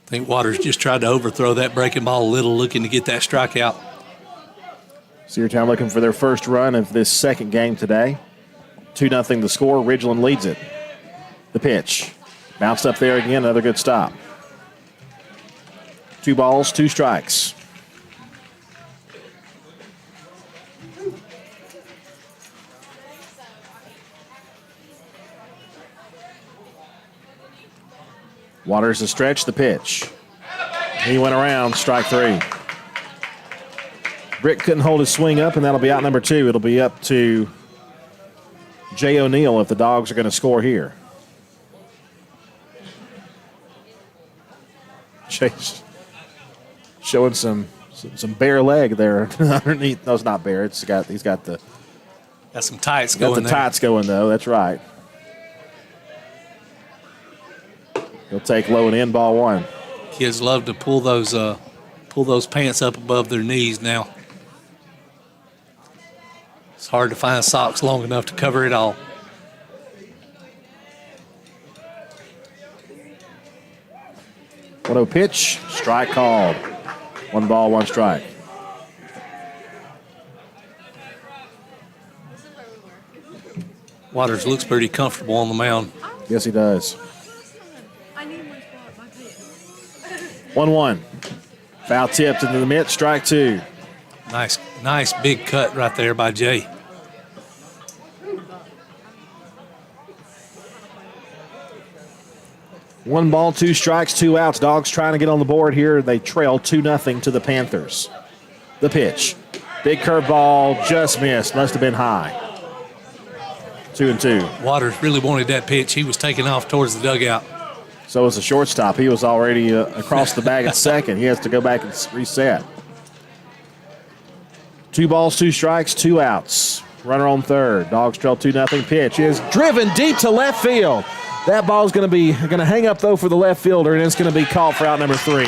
I think Waters just tried to overthrow that breaking ball a little, looking to get that strikeout. Cedartown looking for their first run of this second game today. 2-0 the score. Ridgeland leads it. The pitch. Bounced up there again. Another good stop. 2 balls, 2 strikes. Waters the stretch, the pitch. He went around, strike 3. Britt couldn't hold his swing up, and that'll be out number 2. It'll be up to Jay O'Neill if the Dogs are going to score here. Jay's showing some bare leg there underneath. No, it's not bare. He's got some tights going there. Got the tights going, though. That's right. He'll take low and in, ball 1. Kids love to pull those pants up above their knees now. It's hard to find socks long enough to cover it all. One-0 pitch, strike called. 1 ball, 1 strike. Waters looks pretty comfortable on the mound. Yes, he does. 1-1. Foul tipped into the mitt, strike 2. Nice big cut right there by Jay. One ball, 2 strikes, 2 outs. Dogs trying to get on the board here. They trail 2-0 to the Panthers. The pitch. Big curveball, just missed. Must have been high. 2-2. Waters really wanted that pitch. He was taking off towards the dugout. So was the shortstop. He was already across the bag at second. He has to go back and reset. 2 balls, 2 strikes, 2 outs. Runner on third. Dogs trail 2-0. Pitch is driven deep to left field. That ball's going to hang up, though, for the left fielder, and it's going to be called for out number 3.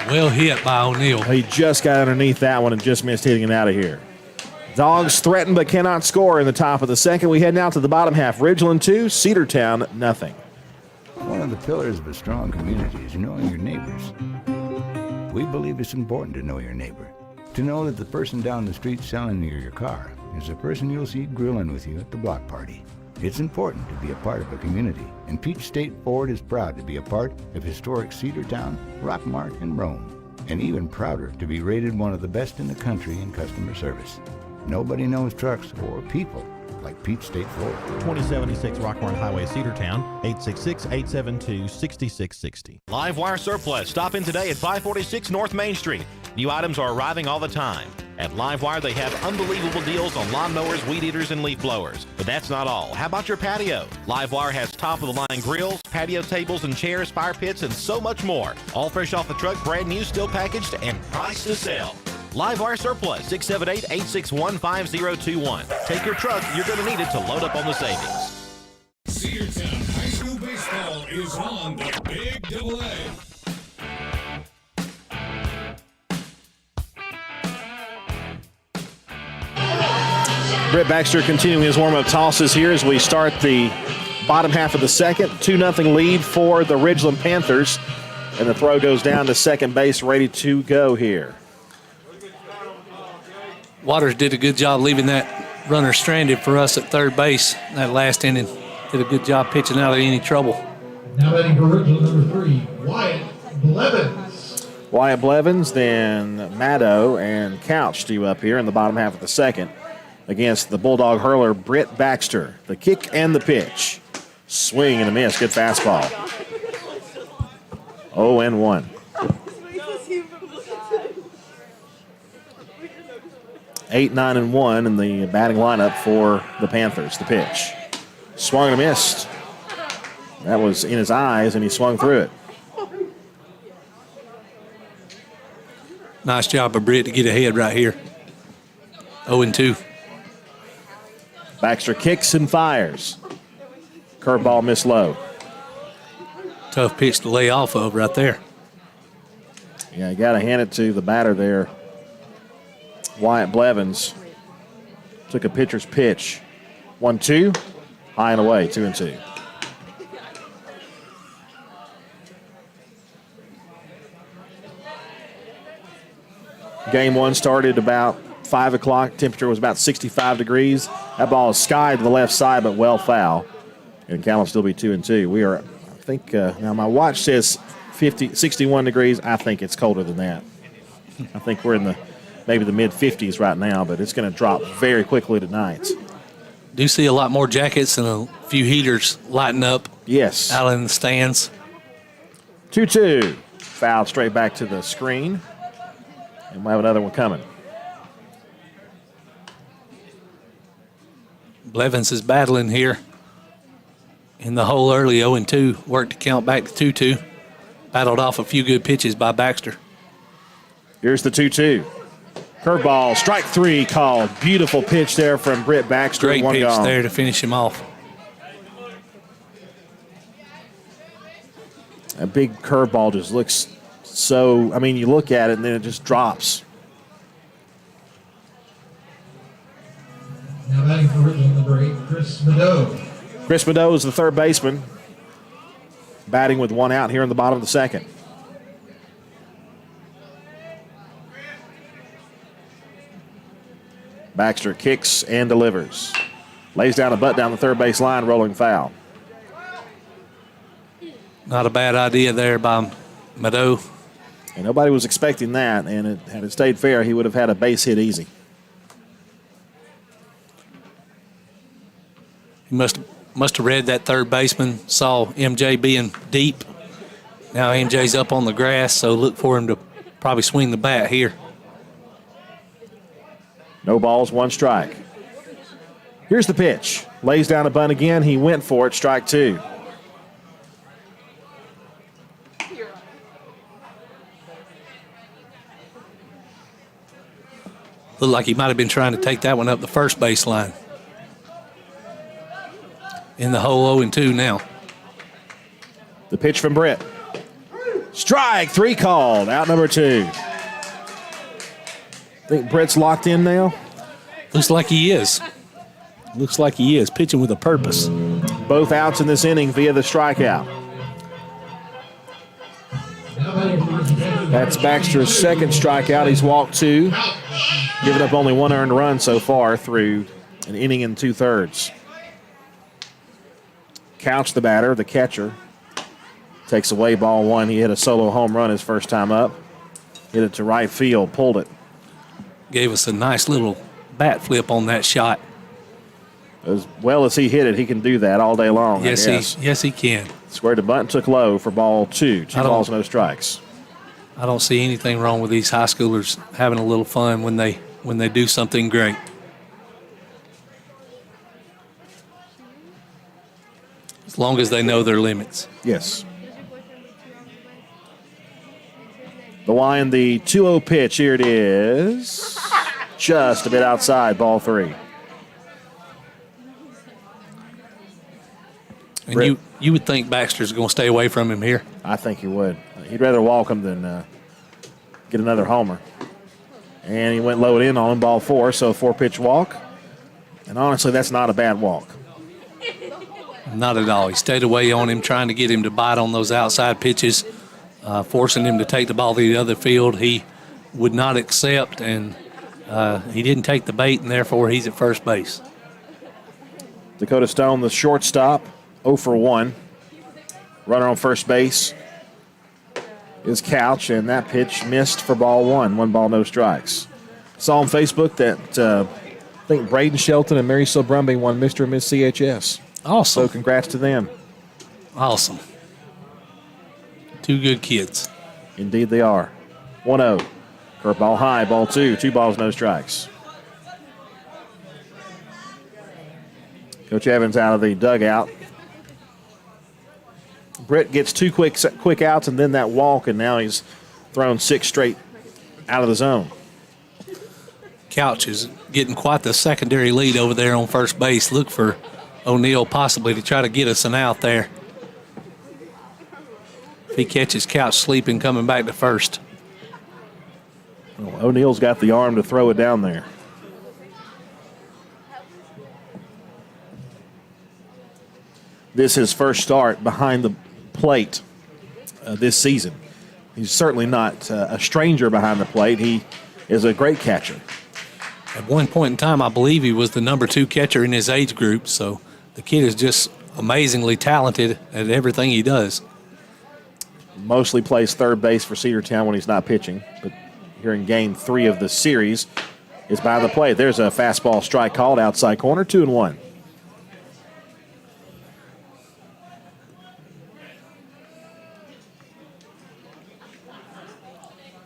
Well hit by O'Neill. He just got underneath that one and just missed hitting it out of here. Dogs threaten but cannot score in the top of the second. We head now to the bottom half. Ridgeland 2, Cedartown 0. One of the pillars of a strong community is knowing your neighbors. We believe it's important to know your neighbor. To know that the person down the street selling you your car is the person you'll see grilling with you at the block party. It's important to be a part of a community, and Peach State Ford is proud to be a part of historic Cedartown, Rockmart, and Rome, and even prouder to be rated one of the best in the country in customer service. Nobody knows trucks or people like Peach State Ford. 2076 Rockmart Highway, Cedartown, 866-872-6660. Livewire Surplus. Stop in today at 546 North Main Street. New items are arriving all the time. At Livewire, they have unbelievable deals on lawnmowers, weed eaters, and leaf blowers. But that's not all. How about your patio? Livewire has top-of-the-line grills, patio tables and chairs, fire pits, and so much more. All fresh off the truck, brand new, still packaged, and priced to sell. Livewire Surplus, 678-861-5021. Take your truck. You're going to need it to load up on the savings. Cedartown High School Baseball is on the Big Double A. Britt Baxter continuing his warm-up tosses here as we start the bottom half of the second. 2-0 lead for the Ridgeland Panthers. And the throw goes down to second base, ready to go here. Waters did a good job leaving that runner stranded for us at third base. That last inning, did a good job pitching out of any trouble. Now batting for Ridgeland, number 3, Wyatt Blevins. Wyatt Blevins, then Maddow and Couch due up here in the bottom half of the second against the Bulldog hurler, Britt Baxter. The kick and the pitch. Swing and a miss. Good fastball. 0-1. Eight, 9, and 1 in the batting lineup for the Panthers. The pitch. Swung and a missed. That was in his eyes, and he swung through it. Nice job of Britt to get ahead right here. 0-2. Baxter kicks and fires. Curveball missed low. Tough pitch to lay off of right there. Yeah, you got to hand it to the batter there. Wyatt Blevins took a pitcher's pitch. 1-2, high and away, 2-2. Game one started about 5 o'clock. Temperature was about 65 degrees. That ball is skied to the left side, but well foul. And Cal will still be 2-2. We are, I think, now my watch says 61 degrees. I think it's colder than that. I think we're in maybe the mid-50s right now, but it's going to drop very quickly tonight. Do see a lot more jackets and a few heaters lighting up. Yes. Out in the stands. 2-2. Foul straight back to the screen. And we'll have another one coming. Blevins is battling here in the hole early, 0-2. Worked to count back to 2-2. Battled off a few good pitches by Baxter. Here's the 2-2. Curveball, strike 3 called. Beautiful pitch there from Britt Baxter. Great one pitch gone. there to finish him off. A big curveball just looks so, I mean, you look at it and then it just drops. Now batting for Ridgeland, number 8, Chris Maddow. Chris Maddow is the third baseman, batting with one out here in the bottom of the second. Baxter kicks and delivers. Lays down a butt down the third base line, rolling foul. Not a bad idea there by Maddow. And nobody was expecting that, and had it stayed fair, he would have had a base hit easy. He must have read that third baseman, saw MJ being deep. Now MJ's up on the grass, so look for him to probably swing the bat here. No balls, one strike. Here's the pitch. Lays down a bunt again. He went for it, strike 2. Looked like he might have been trying to take that one up the first baseline. In the hole 0-2 now. The pitch from Britt. Strike 3 called. Out number 2. Think Britt's locked in now? Looks like he is. Looks like he is. Pitching with a purpose. Both outs in this inning via the strikeout. That's Baxter's second strikeout. He's walked 2. Given up only 1 earned run so far through an inning and 2/3. Couch, the batter, the catcher, takes away ball 1. He hit a solo home run his first time up. Hit it to right field, pulled it. Gave us a nice little bat flip on that shot. As well as he hit it, he can do that all day long. Yes, he can. Squared the bunt, took low for ball 2. 2 balls, no strikes. I don't see anything wrong with these high schoolers having a little fun when they do something great. As long as they know their limits. Yes. The line, the 2-0 pitch. Here it is. Just a bit outside, ball 3. And you would think Baxter's going to stay away from him here. I think he would. He'd rather walk him than get another homer. And he went low in on him, ball 4, so 4-pitch walk. And honestly, that's not a bad walk. Not at all. He stayed away on him, trying to get him to bite on those outside pitches, forcing him to take the ball to the other field. He would not accept, and he didn't take the bait, and therefore he's at first base. Dakota Stone, the shortstop, 0 for 1. Runner on first base is Couch, and that pitch missed for ball 1. 1 ball, no strikes. Saw on Facebook that I think Braden Shelton and Mary Sue Brumby won Mr. and Miss CHS. Awesome. So congrats to them. Awesome. 2 good kids. Indeed they are. 1-0. Curveball high, ball 2. 2 balls, no strikes. Coach Evans out of the dugout. Britt gets 2 quick outs and then that walk, and now he's thrown 6 straight out of the zone. Couch is getting quite the secondary lead over there on first base. Look for O'Neal possibly to try to get us an out there. If he catches Couch sleeping coming back to first. Well, O'Neal's got the arm to throw it down there. This is his first start behind the plate this season. He's certainly not a stranger behind the plate. He is a great catcher. At one point in time, I believe he was the number 2 catcher in his age group. So the kid is just amazingly talented at everything he does. Mostly plays third base for Cedartown when he's not pitching. But here in game 3 of the series is behind the plate. There's a fastball strike called outside corner, 2-1.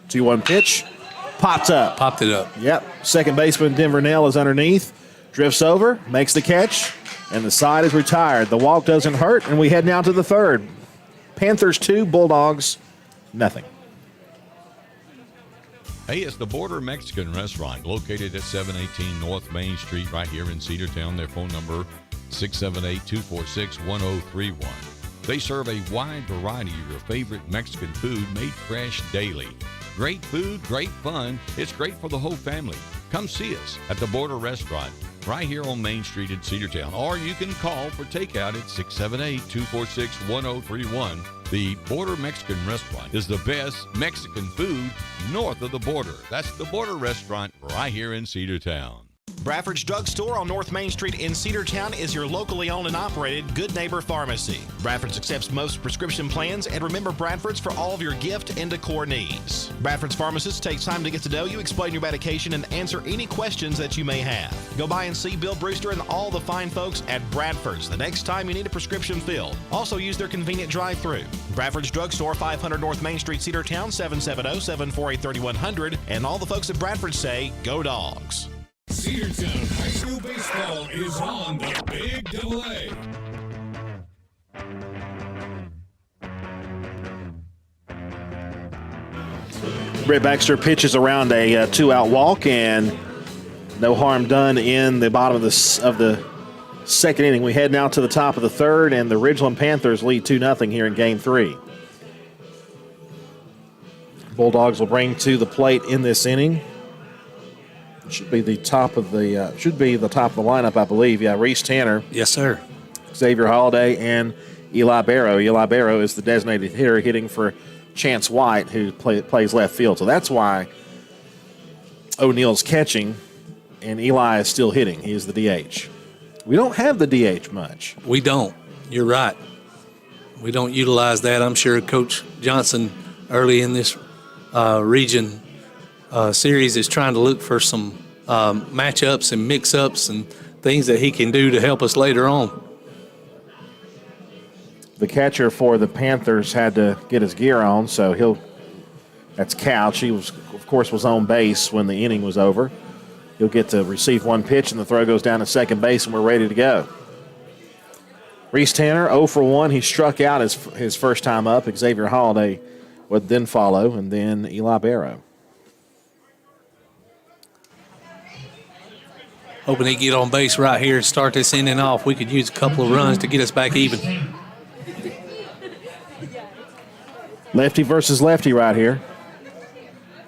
2-1 pitch. Popped up. Popped it up. Yep. Second baseman Denver Nell is underneath. Drifts over, makes the catch, and the side is retired. The walk doesn't hurt, and we head now to the third. Panthers 2, Bulldogs nothing. Hey, it's the Border Mexican Restaurant located at 718 North Main Street right here in Cedartown. Their phone number 678-246-1031. They serve a wide variety of your favorite Mexican food made fresh daily. Great food, great fun. It's great for the whole family. Come see us at the Border Restaurant right here on Main Street in Cedartown. Or you can call for takeout at 678-246-1031. The Border Mexican Restaurant is the best Mexican food north of the border. That's the Border Restaurant right here in Cedartown. Bradford's Drug Store on North Main Street in Cedartown is your locally owned and operated Good Neighbor Pharmacy. Bradford's accepts most prescription plans, and remember Bradford's for all of your gift and decor needs. Bradford's pharmacist takes time to get to know you, explain your medication, and answer any questions that you may have. Go by and see Bill Brewster and all the fine folks at Bradford's the next time you need a prescription filled. Also use their convenient drive-thru. Bradford's Drug Store, 500 North Main Street, Cedartown, 770-748-3100. And all the folks at Bradford say, go Dogs. Cedartown High School Baseball is on the Big AA. Brett Baxter pitches around a 2-out walk, and no harm done in the bottom of the second inning. We head now to the top of the third, and the Ridgeland Panthers lead 2-0 here in Game 3. Bulldogs will bring to the plate in this inning. Should be the top of the lineup, I believe. Yeah, Reese Tanner. Yes, sir. Xavier Holiday and Eli Barrow. Eli Barrow is the designated hitter, hitting for Chance White, who plays left field. So that's why O'Neill's catching and Eli is still hitting. He is the DH. We don't have the DH much. We don't. You're right. We don't utilize that. I'm sure Coach Johnson early in this region series is trying to look for some matchups and mix-ups and things that he can do to help us later on. The catcher for the Panthers had to get his gear on, so that's Couch. He was on base when the inning was over. He'll get to receive one pitch, and the throw goes down to second base, and we're ready to go. Reese Tanner, 0 for 1. He struck out his first time up. Xavier Holiday would then follow, and then Eli Barrow. Hoping he get on base right here and start this inning off. We could use a couple of runs to get us back even. Lefty versus lefty right here.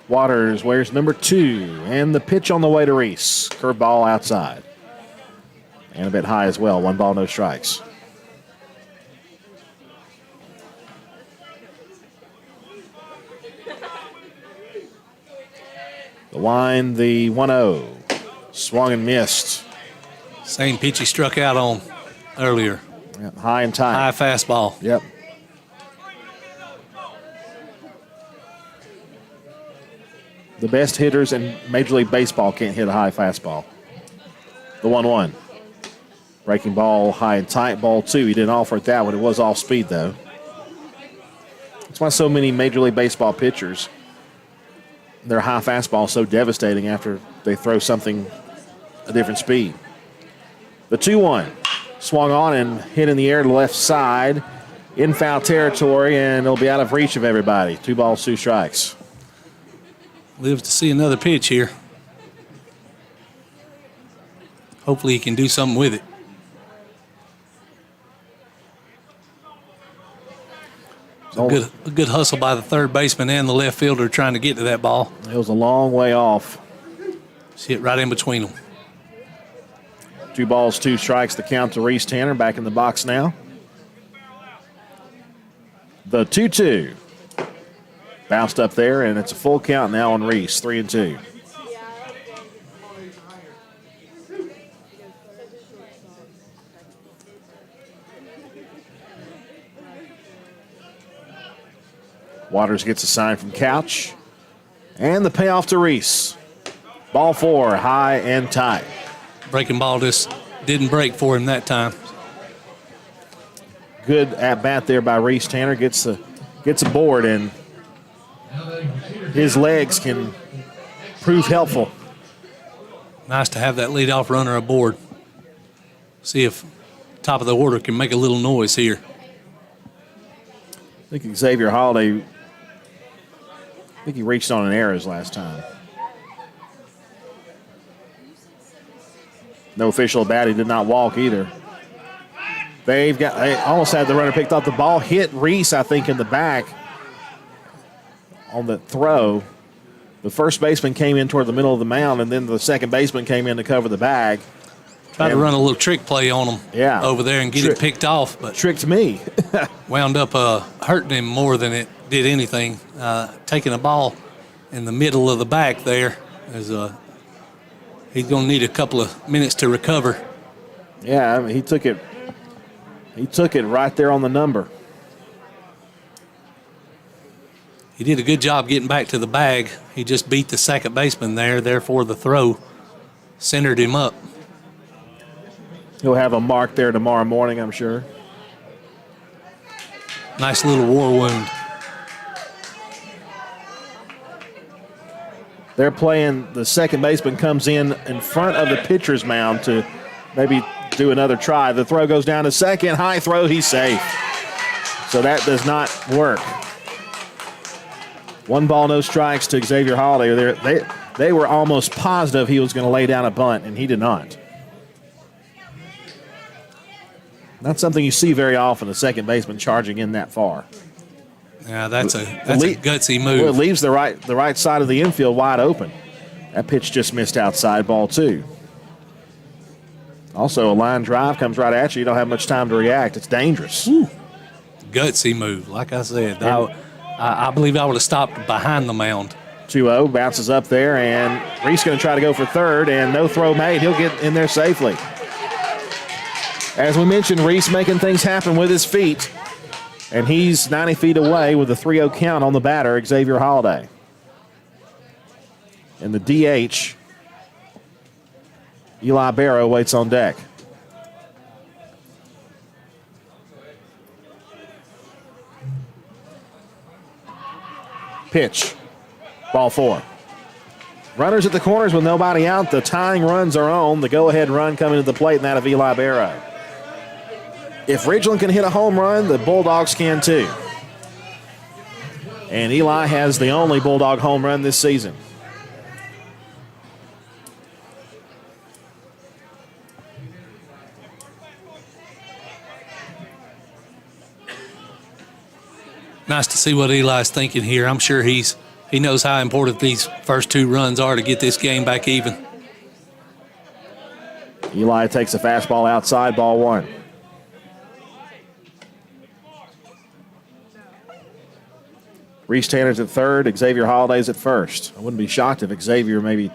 Waters wears number 2, and the pitch on the way to Reese. Curveball outside. And a bit high as well. 1 ball, no strikes. The line, the 1-0. Swung and missed. Same pitch he struck out on earlier. Yep, high and tight. High fastball. Yep. The best hitters in Major League Baseball can't hit a high fastball. The 1-1. Breaking ball, high and tight. Ball 2. He didn't offer it that one. It was off speed, though. That's why so many Major League Baseball pitchers, their high fastball is so devastating after they throw something a different speed. The 2-1. Swung on and hit in the air to the left side. In foul territory, and it'll be out of reach of everybody. 2 balls, 2 strikes. Lives to see another pitch here. Hopefully he can do something with it. A good hustle by the third baseman and the left fielder trying to get to that ball. It was a long way off. See it right in between them. 2 balls, 2 strikes. The count to Reese Tanner. Back in the box now. The 2-2. Bounced up there, and it's a full count now on Reese. 3-2. Waters gets a sign from Couch. And the payoff to Reese. Ball 4, high and tight. Breaking ball just didn't break for him that time. Good at bat there by Reese Tanner. Gets a board, and his legs can prove helpful. Nice to have that leadoff runner aboard. See if top of the order can make a little noise here. I think Xavier Holiday, he reached on an error his last time. No official at bat. He did not walk either. They almost had the runner picked up. The ball hit Reese, I think, in the back on the throw. The first baseman came in toward the middle of the mound, and then the second baseman came in to cover the bag. Tried to run a little trick play on him over there and get it picked off, but tricked me. wound up hurting him more than it did anything. Taking a ball in the middle of the back there is he's going to need a couple of minutes to recover. Yeah, I mean, he took it right there on the number. He did a good job getting back to the bag. He just beat the second baseman there. Therefore, the throw centered him up. He'll have a mark there tomorrow morning, I'm sure. Nice little war wound. They're playing, the second baseman comes in front of the pitcher's mound to maybe do another try. The throw goes down to second. High throw, he's safe. So that does not work. 1 ball, no strikes to Xavier Holiday. They were almost positive he was going to lay down a bunt, and he did not. Not something you see very often, a second baseman charging in that far. Yeah, that's a gutsy move. Well, it leaves the right side of the infield wide open. That pitch just missed outside, ball 2. Also, a line drive comes right at you. You don't have much time to react. It's dangerous. Woo. Gutsy move, like I said. I believe I would have stopped behind the mound. 2-0, bounces up there, and Reese going to try to go for third, and no throw made. He'll get in there safely. As we mentioned, Reese making things happen with his feet, and he's 90 feet away with a 3-0 count on the batter, Xavier Holiday. And the DH, Eli Barrow, waits on deck. Pitch. Ball 4. Runners at the corners with nobody out. The tying runs are on. The go-ahead run coming to the plate, and that of Eli Barrow. If Ridgeland can hit a home run, the Bulldogs can too. And Eli has the only Bulldog home run this season. Nice to see what Eli's thinking here. I'm sure he knows how important these first 2 runs are to get this game back even. Eli takes a fastball outside, ball 1. Reese Tanner's at third, Xavier Holiday's at first. I wouldn't be shocked if Xavier maybe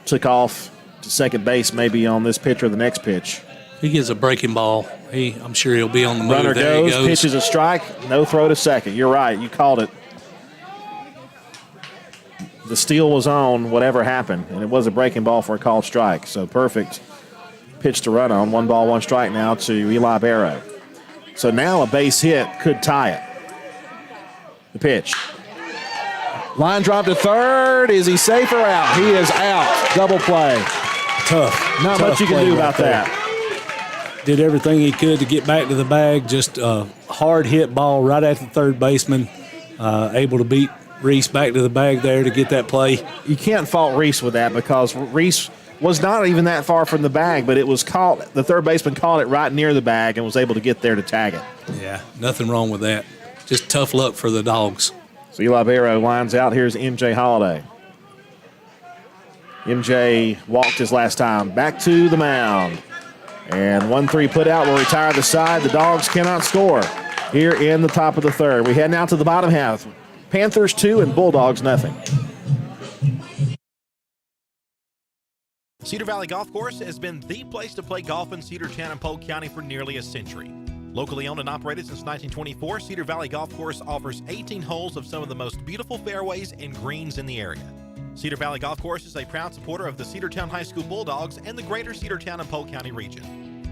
took off to second base maybe on this pitch or the next pitch. He gets a breaking ball. I'm sure he'll be on the move. Runner there goes, he goes. pitches a strike, no throw to second. You're right, you called it. The steal was on, whatever happened, and it was a breaking ball for a called strike. So perfect pitch to run on. 1 ball, 1 strike now to Eli Barrow. So now a base hit could tie it. The pitch. Line drive to third. Is he safe or out? He is out. Double play. Not much you can do about that. Did everything he could to get back to the bag. Just a hard hit ball right at the third baseman. Able to beat Reese back to the bag there to get that play. You can't fault Reese with that because Reese was not even that far from the bag, but it was caught. The third baseman caught it right near the bag and was able to get there to tag it. Yeah, nothing wrong with that. Just tough luck for the Dogs. So Eli Barrow lines out. Here's MJ Holiday. MJ walked his last time. Back to the mound. And 1-3 put out will retire the side. The Dogs cannot score here in the top of the third. We head now to the bottom half. Panthers 2 and Bulldogs nothing. Cedar Valley Golf Course has been the place to play golf in Cedartown and Polk County for nearly a century. Locally owned and operated since 1924, Cedar Valley Golf Course offers 18 holes of some of the most beautiful fairways and greens in the area. Cedar Valley Golf Course is a proud supporter of the Cedartown High School Bulldogs and the greater Cedartown and Polk County region.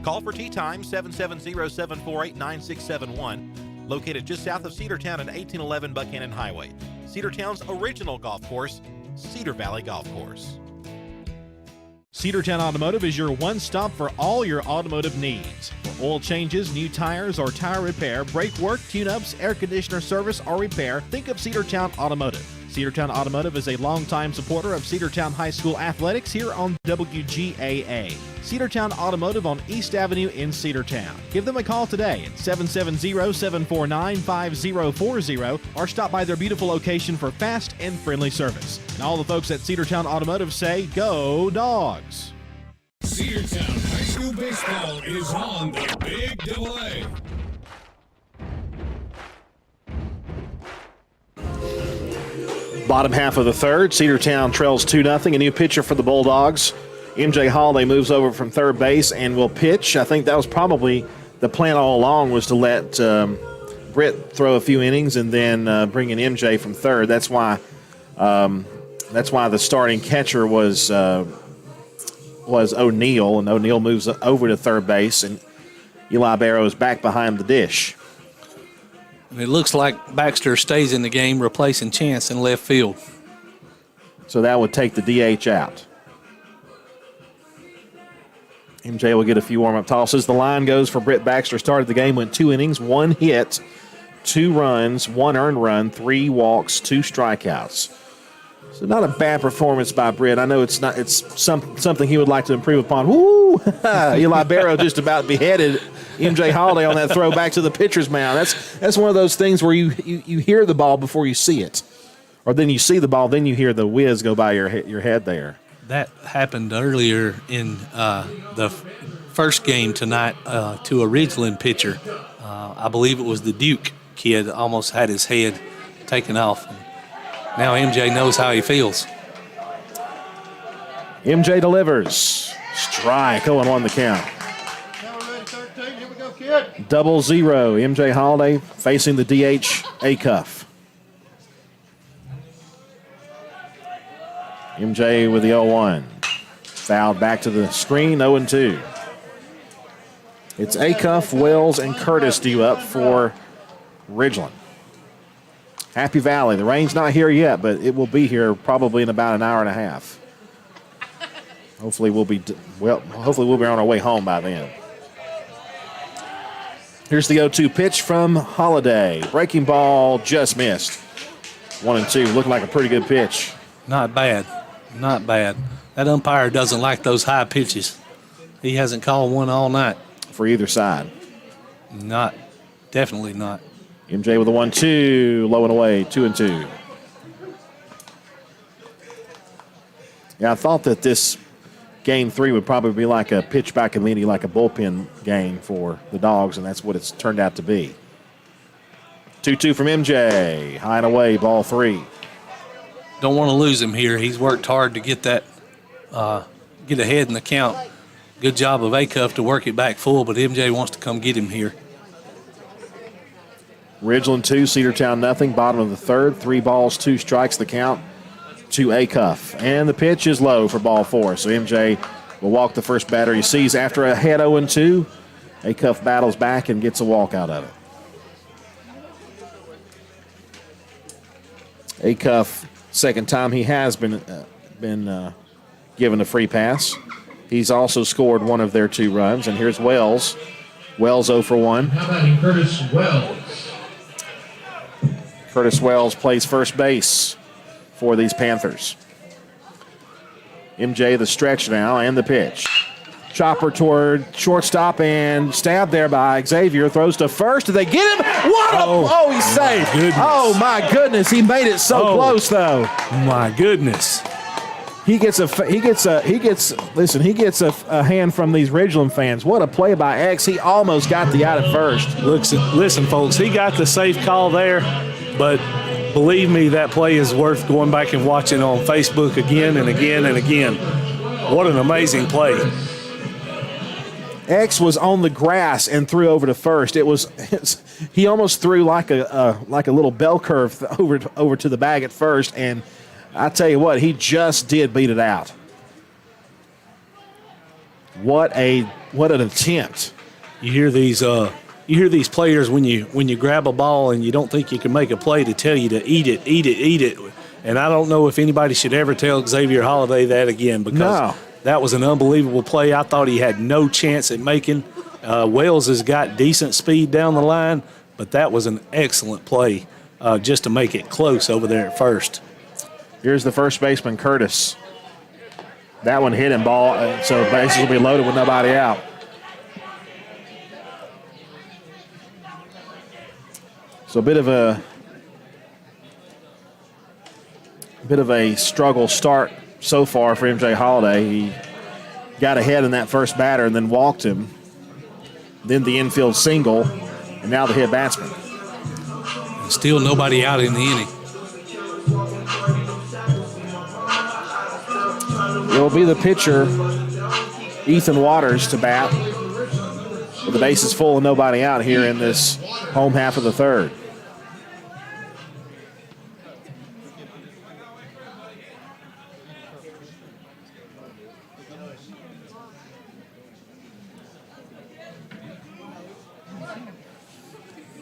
Call for tee time 770-748-9671, located just south of Cedartown at 1811 Buchanan Highway. Cedartown's original golf course, Cedar Valley Golf Course. Cedartown Automotive is your one-stop for all your automotive needs. For oil changes, new tires, or tire repair, brake work, tune-ups, air conditioner service, or repair, think of Cedartown Automotive. Cedartown Automotive is a longtime supporter of Cedartown High School athletics here on WGAA. Cedartown Automotive on East Avenue in Cedartown. Give them a call today at 770-749-5040 or stop by their beautiful location for fast and friendly service. And all the folks at Cedartown Automotive say, go Dogs! Cedartown High School baseball is on the Big AA. Bottom half of the third, Cedartown trails 2-0. A new pitcher for the Bulldogs. MJ Holiday moves over from third base and will pitch. I think that was probably the plan all along, was to let Britt throw a few innings and then bring in MJ from third. That's why the starting catcher was O'Neal, and O'Neal moves over to third base, and Eli Barrow is back behind the dish. And it looks like Baxter stays in the game, replacing Chance in left field. So that would take the DH out. MJ will get a few warm-up tosses. The line goes for Britt Baxter. Started the game, went 2 innings, 1 hit, 2 runs, 1 earned run, 3 walks, 2 strikeouts. So not a bad performance by Britt. I know it's something he would like to improve upon. Woo! Eli Barrow just about beheaded MJ Holiday on that throw back to the pitcher's mound. That's one of those things where you hear the ball before you see it. Or then you see the ball, then you hear the whiz go by your head there. That happened earlier in the first game tonight to a Ridgeland pitcher. I believe it was the Duke kid, almost had his head taken off. Now MJ knows how he feels. MJ delivers. Strike, 0-1 the count. 0-0, MJ Holiday facing the DH Acuff. MJ with the 0-1. Fouled back to the screen, 0-2. It's Acuff, Wells, and Curtis due up for Ridgeland. Happy Valley. The rain's not here yet, but it will be here probably in about an hour and a half. Hopefully we'll be on our way home by then. Here's the 0-2 pitch from Holiday. Breaking ball just missed. 1-2, looking like a pretty good pitch. Not bad. Not bad. That umpire doesn't like those high pitches. He hasn't called one all night. For either side. Definitely not. MJ with a 1-2, low and away, 2-2. Yeah, I thought that this game 3 would probably be like a pitch back and leading, like a bullpen game for the Dogs, and that's what it's turned out to be. 2-2 from MJ, high and away, ball 3. Don't want to lose him here. He's worked hard to get that, get ahead in the count. Good job of Acuff to work it back full, but MJ wants to come get him here. Ridgeland 2, Cedartown nothing. Bottom of the third. 3 balls, 2 strikes the count to Acuff. And the pitch is low for ball 4. So MJ will walk the first batter he sees after a head 0-2. Acuff battles back and gets a walk out of it. Acuff, second time he has been given a free pass. He's also scored one of their 2 runs. And here's Wells. Wells 0 for 1. How about Curtis Wells? Curtis Wells plays first base for these Panthers. MJ the stretch now and the pitch. Chopper toward shortstop and stabbed there by Xavier. Throws to first. Did they get him? What he's safe. Goodness. Oh, my goodness. He made it so close, though. My goodness. He gets a hand from these Ridgeland fans. What a play by X. He almost got the out at first. Listen, folks, he got the safe call there, but believe me, that play is worth going back and watching on Facebook again and again and again. What an amazing play. X was on the grass and threw over to first. He almost threw like a little bell curve over to the bag at first, and I tell you what, he just did beat it out. What an attempt! You hear these players when you grab a ball and you don't think you can make a play to tell you to eat it. And I don't know if anybody should ever tell Xavier Holiday that again, because that was an unbelievable play. I thought he had no chance at making. Wells has got decent speed down the line, but that was an excellent play just to make it close over there at first. Here's the first baseman, Curtis. That one hit him, ball, so bases will be loaded with nobody out. So a bit of a struggle start so far for MJ Holiday. He got ahead in that first batter and then walked him. Then the infield single, and now the hit batsman. Still nobody out in the inning. It will be the pitcher, Ethan Waters, to bat. With the bases full and nobody out here in this home half of the third.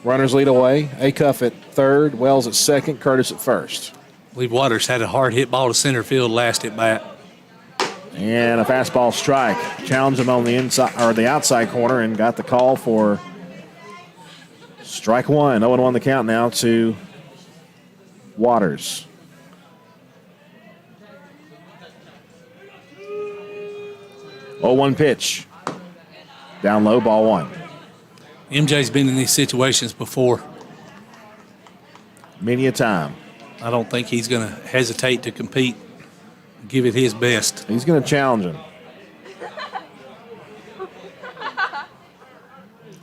Runners lead away. Acuff at third, Wells at second, Curtis at first. I believe Waters had a hard hit ball to center field last at bat. And a fastball strike. Challenged him on the inside or the outside corner and got the call for strike one. 0-1 the count now to Waters. Oh, 1 pitch. Down low, ball one. MJ's been in these situations before. Many a time. I don't think he's going to hesitate to compete, give it his best. He's going to challenge him.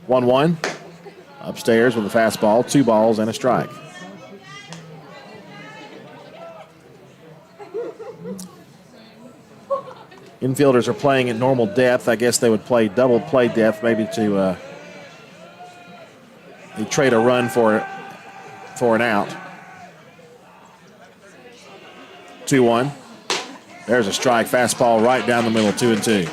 1-1. Upstairs with a fastball, 2 balls and a strike. Infielders are playing at normal depth. I guess they would play double play depth maybe to they trade a run for an out. 2-1. There's a strike. Fastball right down the middle, 2-2.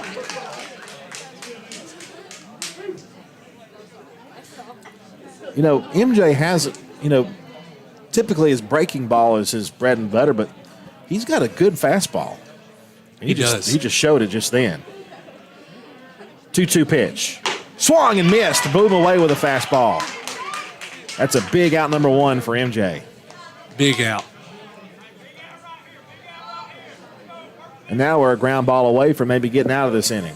You know, MJ has, typically his breaking ball is his bread and butter, but he's got a good fastball. He does. He just showed it just then. 2-2 pitch. Swung and missed. Boom away with a fastball. That's a big out number 1 for MJ. Big out. And now we're a ground ball away from maybe getting out of this inning.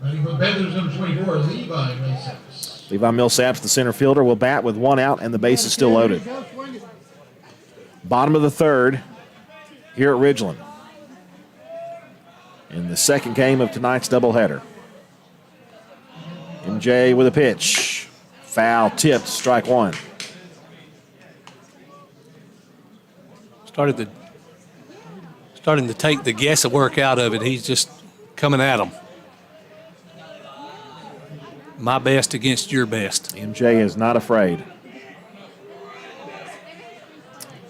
Batting for the Panthers, number 24, Levi Millsaps. Levi Millsaps, the center fielder, will bat with 1 out and the base is still loaded. Bottom of the third here at Ridgeland in the second game of tonight's doubleheader. MJ with a pitch. Foul tipped, strike 1. Starting to take the guesswork out of it. He's just coming at him. My best against your best. MJ is not afraid.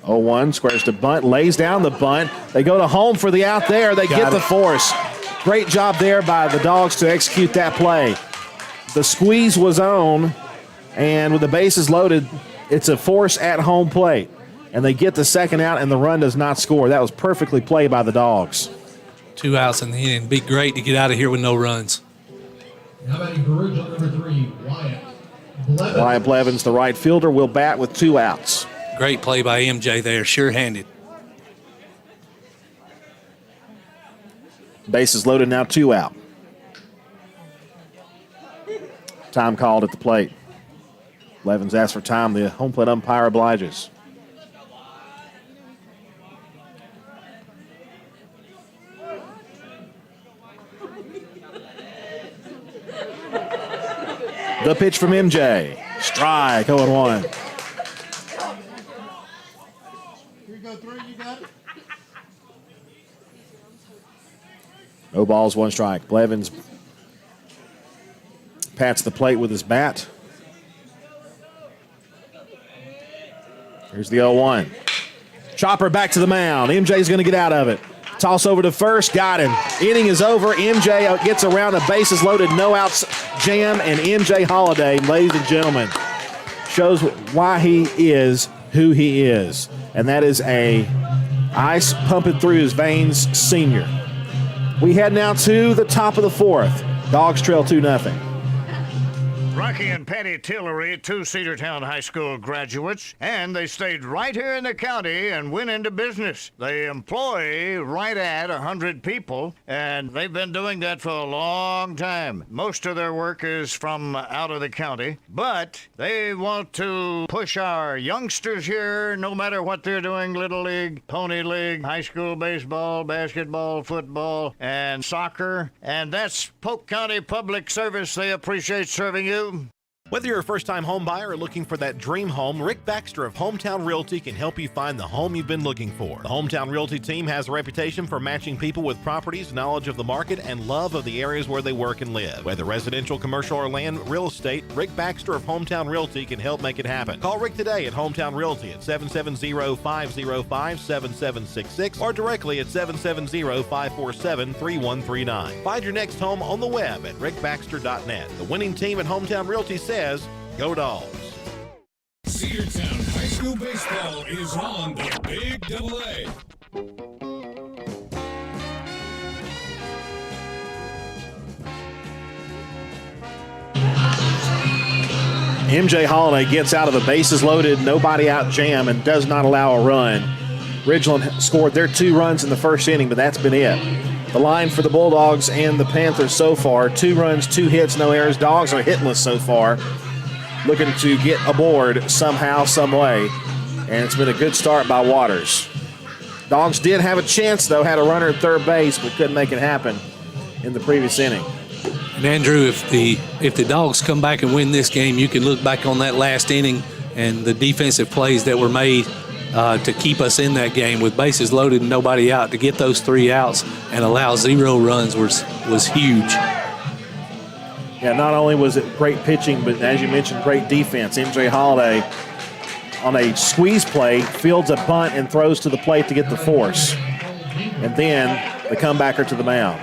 0-1, squares to bunt, lays down the bunt. They go to home for the out there. They get the force. Great job there by the Dogs to execute that play. The squeeze was on, and with the bases loaded, it's a force at home plate. And they get the second out, and the run does not score. That was perfectly played by the Dogs. 2 outs in the inning. Be great to get out of here with no runs. Now batting for Ridgeland, number 3, Wyatt Blevins. Wyatt Blevins, the right fielder, will bat with 2 outs. Great play by MJ there, sure-handed. Bases loaded now, 2 out. Time called at the plate. Blevins asks for time. The home plate umpire obliges. The pitch from MJ. Strike, 0-1. Here you go, 3, you got it. No balls, 1 strike. Blevins pats the plate with his bat. Here's the 0-1. Chopper back to the mound. MJ's going to get out of it. Toss over to first. Got him. Inning is over. MJ gets around. The bases loaded. No outs jam. And MJ Holiday, ladies and gentlemen, shows why he is who he is. And that is a ice pumping through his veins senior. We head now to the top of the 4th. Dogs trail 2-0. Rocky and Patty Tillery, 2 Cedartown High School graduates, and they stayed right here in the county and went into business. They employ right at 100 people, and they've been doing that for a long time. Most of their work is from out of the county, but they want to push our youngsters here, no matter what they're doing, Little League, Pony League, high school baseball, basketball, football, and soccer, and that's Polk County Public Service. They appreciate serving you. Whether you're a first-time home buyer or looking for that dream home, Rick Baxter of Hometown Realty can help you find the home you've been looking for. The Hometown Realty team has a reputation for matching people with properties, knowledge of the market, and love of the areas where they work and live. Whether residential, commercial, or land real estate, Rick Baxter of Hometown Realty can help make it happen. Call Rick today at Hometown Realty at 770-505-7766 or directly at 770-547-3139. Find your next home on the web at rickbaxter.net. The winning team at Hometown Realty says, go Dogs. Cedartown High School Baseball is on the Big AA. MJ Holiday gets out of the bases loaded, nobody out jam, and does not allow a run. Ridgeland scored their 2 runs in the first inning, but that's been it. The line for the Bulldogs and the Panthers so far, 2 runs, 2 hits, no errors. Dogs are hitless so far, looking to get aboard somehow, some way, and it's been a good start by Waters. Dogs did have a chance, though, had a runner at third base, but couldn't make it happen in the previous inning. And Andrew, if the Dogs come back and win this game, you can look back on that last inning and the defensive plays that were made to keep us in that game with bases loaded and nobody out. To get those 3 outs and allow 0 runs was huge. Yeah, not only was it great pitching, but as you mentioned, great defense. MJ Holiday on a squeeze play fields a bunt and throws to the plate to get the force. And then the comebacker to the mound.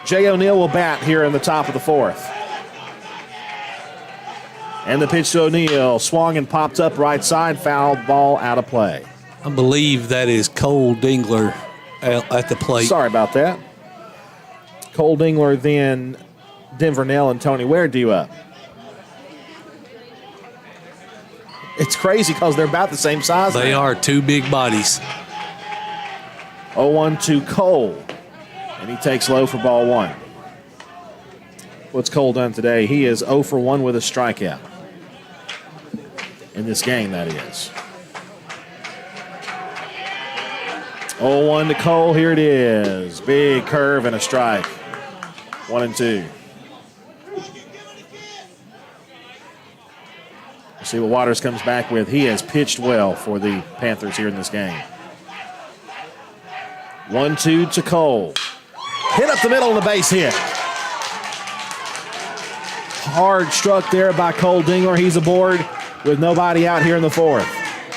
Jay O'Neill will bat here in the top of the 4th. And the pitch to O'Neill, swung and popped up right side, foul ball out of play. I believe that is Cole Dingler at the plate. Sorry about that. Cole Dingler, then Denver Nell and Tony Ware due up. It's crazy because they're about the same size. They now. are 2 big bodies. 0-1 to Cole, and he takes low for ball 1. What's Cole done today? He is 0 for 1 with a strikeout. In this game, that is. 0-1 to Cole. Here it is. Big curve and a strike. 1-2. Let's see what Waters comes back with. He has pitched well for the Panthers here in this game. 1-2 to Cole. Hit up the middle of the base hit. Hard struck there by Cole Dingler. He's aboard with nobody out here in the 4th.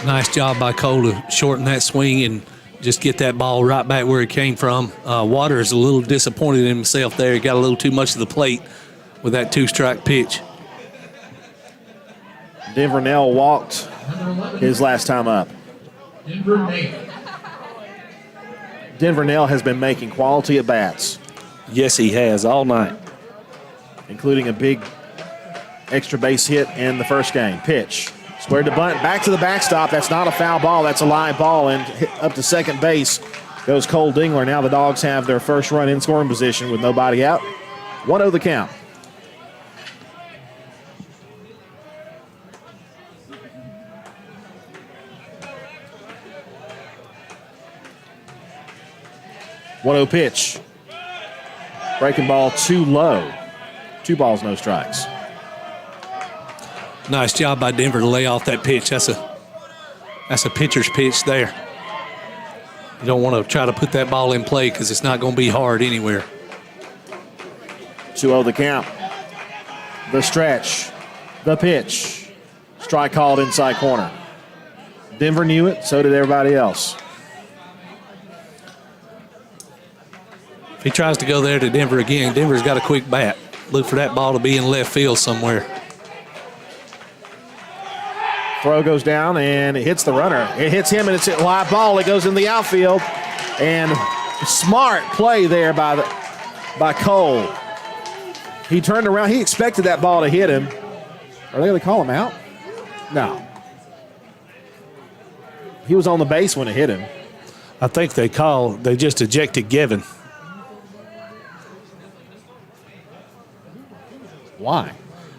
Nice job by Cole to shorten that swing and just get that ball right back where it came from. Waters a little disappointed in himself there. He got a little too much of the plate with that 2-strike pitch. Denver Nell walked his last time up. Denver Nell has been making quality at bats. Yes, he has all night, including a big extra base hit in the first game. Pitch. Squared to bunt. Back to the backstop. That's not a foul ball. That's a live ball. And up to second base goes Cole Dingler. Now the Dogs have their first run in scoring position with nobody out. 1-0 the count. One-0 pitch. Breaking ball too low. 2 balls, no strikes. Nice job by Denver to lay off that pitch. That's a pitcher's pitch there. You don't want to try to put that ball in play because it's not going to be hard anywhere. 2-0 the count. The stretch. The pitch. Strike called inside corner. Denver knew it, so did everybody else. If he tries to go there to Denver again, Denver's got a quick bat. Look for that ball to be in left field somewhere. Throw goes down and it hits the runner. It hits him and it's a live ball. It goes in the outfield. And smart play there by Cole. He turned around. He expected that ball to hit him. Are they going to call him out? No. He was on the base when it hit him. I think they just ejected Gavin. Why?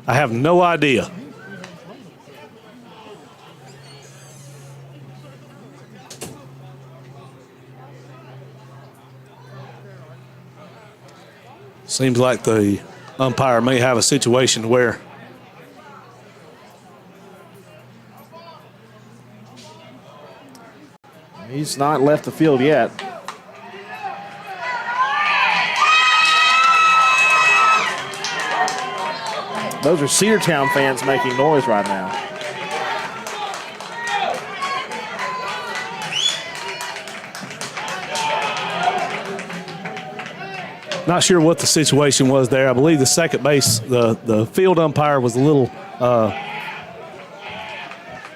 I have no idea. Seems like the umpire may have a situation where he's not left the field yet. Those are Cedartown fans making noise right now. not sure what the situation was there. I believe the second base, the field umpire was a little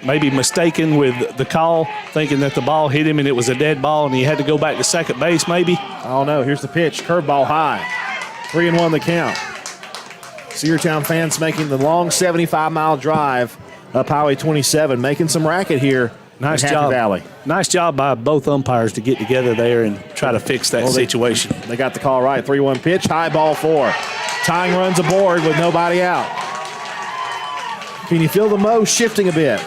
maybe mistaken with the call, thinking that the ball hit him and it was a dead ball and he had to go back to second base maybe. I don't know. Here's the pitch. Curveball high. 3-1 the count. Cedartown fans making the long 75-mile drive up Highway 27, making some racket here. Nice in Happy job. Valley. Nice job by both umpires to get together there and try to fix that situation. They got the call right. 3-1 pitch, high ball 4. Tying runs aboard with nobody out. Can you feel the mo shifting a bit?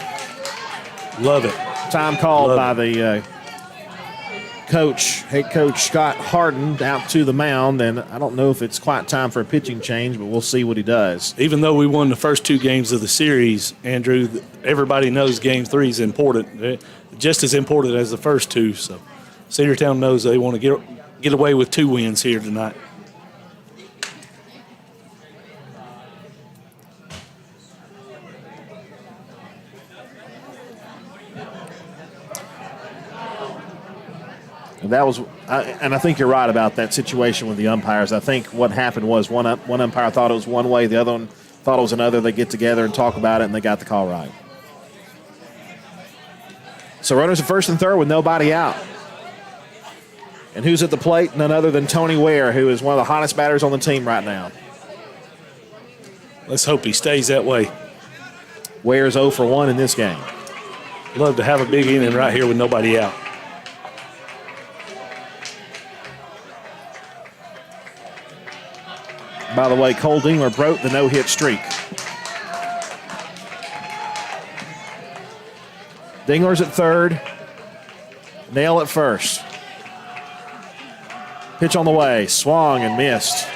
Love it. Time called by the head coach Scott Harden out to the mound, and I don't know if it's quite time for a pitching change, but we'll see what he does. Even though we won the first 2 games of the series, Andrew, everybody knows Game 3 is important, just as important as the first 2. So Cedartown knows they want to get away with 2 wins here tonight. And that was, and I think you're right about that situation with the umpires. I think what happened was one umpire thought it was one way, the other one thought it was another. They get together and talk about it, and they got the call right. So runners at first and third with nobody out. And who's at the plate? None other than Tony Ware, who is one of the hottest batters on the team right now. Let's hope he stays that way. Ware's 0 for 1 in this game. Love to have a big inning right here with nobody out. By the way, Cole Dingler broke the no-hit streak. Dingler's at third. Nail at first. Pitch on the way. Swung and missed.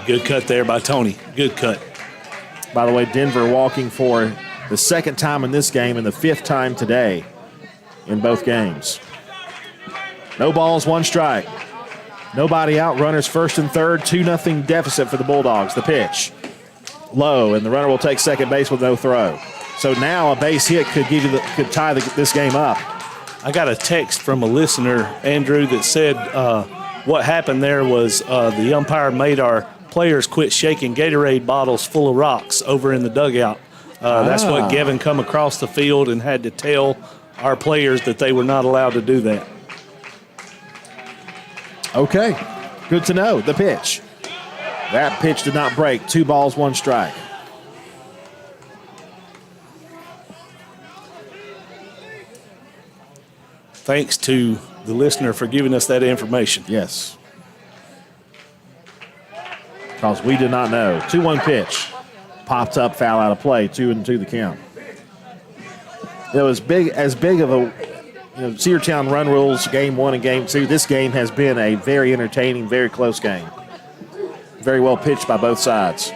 Good cut there by Tony. Good cut. By the way, Denver walking for the second time in this game and the 5th time today in both games. No balls, 1 strike. Nobody out, runners first and third, 2-0 deficit for the Bulldogs. The pitch, low, and the runner will take second base with no throw. So now a base hit could tie this game up. I got a text from a listener, Andrew, that said what happened there was the umpire made our players quit shaking Gatorade bottles full of rocks over in the dugout. That's what Gavin come across the field and had to tell our players that they were not allowed to do that. Okay, good to know. The pitch. That pitch did not break. 2 balls, 1 strike. Thanks to the listener for giving us that information. Yes. Because we did not know. 2-1 pitch. Popped up, foul out of play. 2-2 the count. It was as big of a Cedartown run rules, game 1 and game 2. This game has been a very entertaining, very close game. Very well pitched by both sides.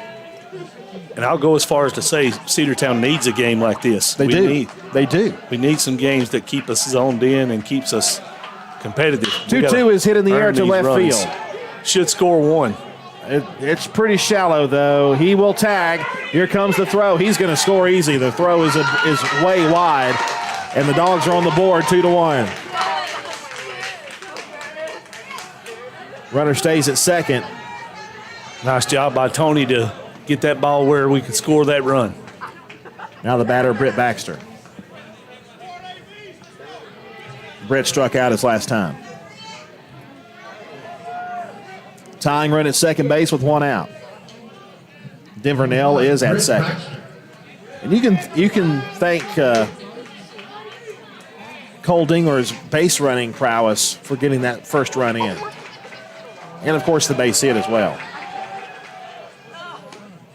And I'll go as far as to say Cedartown needs a game like this. They do. We need some games that keep us zoned in and keeps us competitive. 2-2 is hit in the air to left field. Should score one. It's pretty shallow, though. He will tag. Here comes the throw. He's going to score easy. The throw is way wide, and the Dogs are on the board 2-1. Runner stays at second. Nice job by Tony to get that ball where we could score that run. Now the batter, Britt Baxter. Britt struck out his last time. Tying run at second base with one out. Denver Nell is at second. And you can thank Cole Dingler's base running prowess for getting that first run in. And, of course, the base hit as well.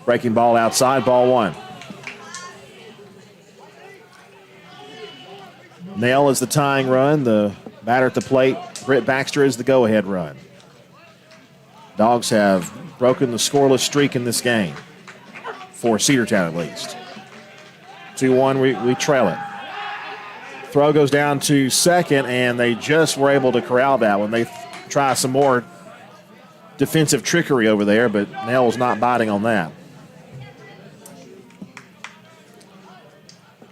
Breaking ball outside, ball one. Nell is the tying run. The batter at the plate, Britt Baxter, is the go-ahead run. Dogs have broken the scoreless streak in this game, for Cedartown at least. 2-1, we trail it. Throw goes down to second, and they just were able to corral that one. They try some more defensive trickery over there, but Nell's not biting on that.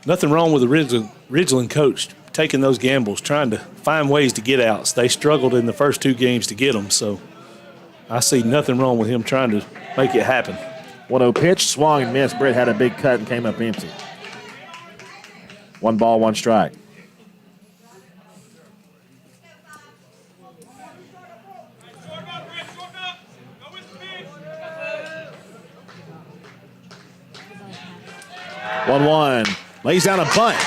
Nothing wrong with the Ridgeland coach taking those gambles, trying to find ways to get outs. They struggled in the first two games to get them, so I see nothing wrong with him trying to make it happen. 1-0 pitch, swung and missed. Britt had a big cut and came up empty. 1 ball, 1 strike. One. Lays down a bunt.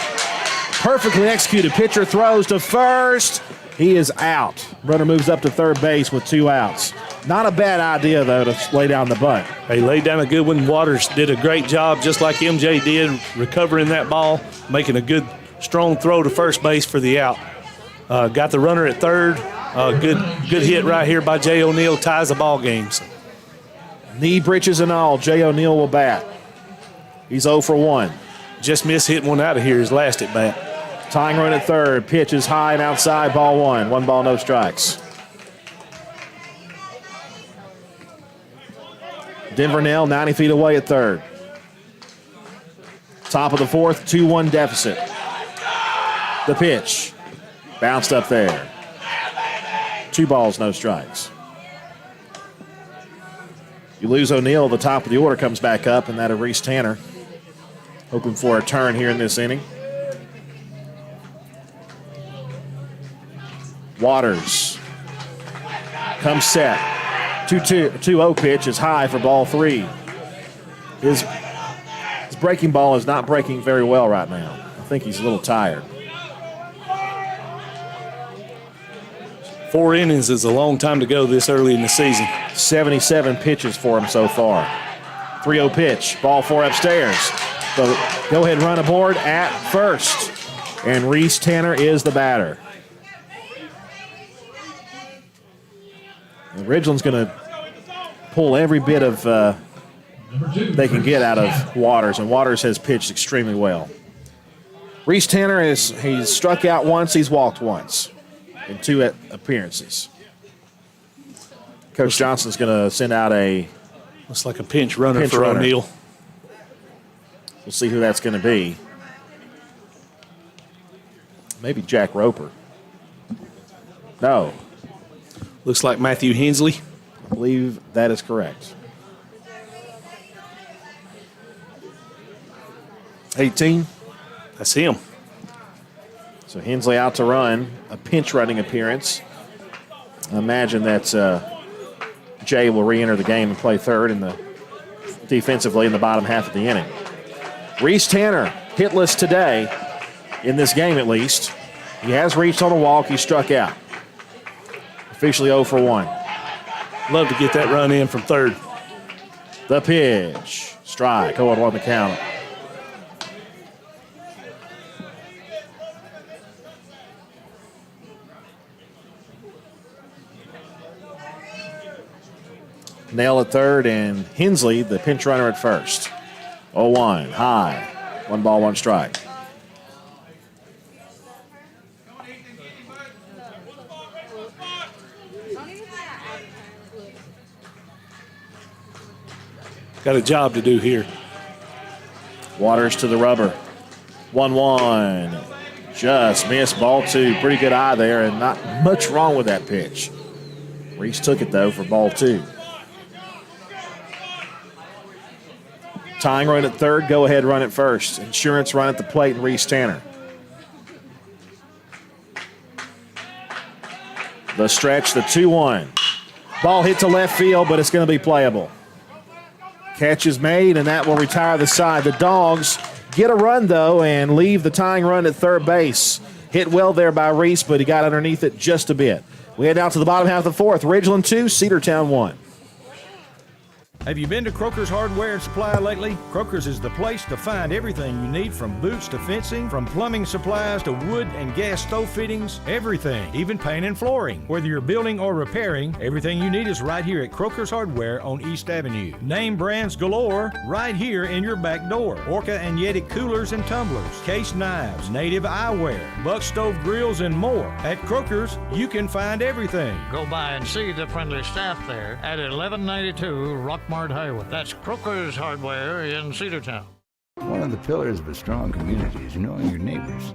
Perfectly executed. Pitcher throws to first. He is out. Runner moves up to third base with 2 outs. Not a bad idea, though, to lay down the bunt. He laid down a good one. Waters did a great job, just like MJ did, recovering that ball, making a good, strong throw to first base for the out. Got the runner at third. Good hit right here by Jay O'Neill, ties the ball game. So. Knee breeches and all, Jay O'Neill will bat. He's 0 for 1. Just missed hitting one out of here his last at bat. Tying run at third. Pitch is high and outside, ball 1. 1 ball, no strikes. Denver Nell 90 feet away at third. Top of the fourth, 2-1 deficit. The pitch. Bounced up there. 2 balls, no strikes. You lose O'Neill, the top of the order comes back up, and that of Reese Tanner. Hoping for a turn here in this inning. Waters comes set. 2-0 pitch is high for ball 3. His breaking ball is not breaking very well right now. I think he's a little tired. 4 innings is a long time to go this early in the season. 77 pitches for him so far. 3-0 pitch, ball 4 upstairs. So go-ahead run aboard at first. And Reese Tanner is the batter. And Ridgeland's going to pull every bit of they can get out of Waters, and Waters has pitched extremely well. Reese Tanner he's struck out once, he's walked once in 2 appearances. Coach Johnson's going to send out looks like a pinch runner for O'Neill. We'll see who that's going to be. Maybe Jack Roper. No. Looks like Matthew Hensley. I believe that is correct. 18. That's him. So Hensley out to run, a pinch running appearance. I imagine that Jay will re-enter the game and play third defensively in the bottom half of the inning. Reese Tanner, hitless today, in this game at least. He has reached on a walk, he struck out. Officially 0 for 1. Love to get that run in from third. The pitch. Strike, 0-1 the count. Nail at third, and Hensley, the pinch runner at first. 0-1, high. 1 ball, 1 strike. got a job to do here. Waters to the rubber. 1-1. Just missed ball 2. Pretty good eye there, and not much wrong with that pitch. Reese took it, though, for ball 2. Tying run at third, go ahead run at first. Insurance run at the plate, and Reese Tanner. The stretch, the 2-1. Ball hit to left field, but it's going to be playable. Catch is made, and that will retire the side. The Dogs get a run, though, and leave the tying run at third base. Hit well there by Reese, but he got underneath it just a bit. We head out to the bottom half of the fourth. Ridgeland 2, Cedartown 1. Have you been to Croker's Hardware and Supply lately? Croker's is the place to find everything you need, from boots to fencing, from plumbing supplies to wood and gas stove fittings, everything, even paint and flooring. Whether you're building or repairing, everything you need is right here at Croker's Hardware on East Avenue. Name brands galore right here in your back door. Orca and Yeti coolers and tumblers, case knives, native eyewear, buck stove grills, and more. At Croker's, you can find everything. Go by and see the friendly staff there at 1192 Rockmart Highway. That's Croker's Hardware in Cedartown. One of the pillars of a strong community is knowing your neighbors.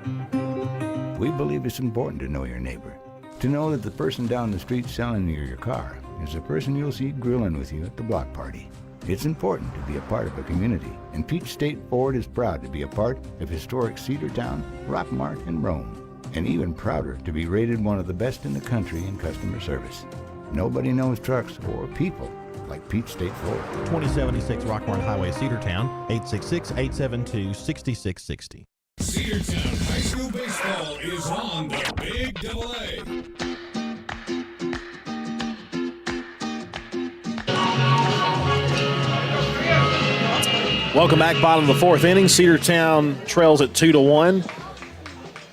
We believe it's important to know your neighbor. To know that the person down the street selling you your car is the person you'll see grilling with you at the block party. It's important to be a part of a community, and Peach State Ford is proud to be a part of historic Cedartown, Rockmart, and Rome, and even prouder to be rated one of the best in the country in customer service. Nobody knows trucks or people like Peach State Ford. 2076 Rockmart Highway, Cedartown, 866-872-6660. Cedartown High School Baseball is on the Big AA. Welcome back, bottom of the fourth inning. Cedartown trails at 2-1.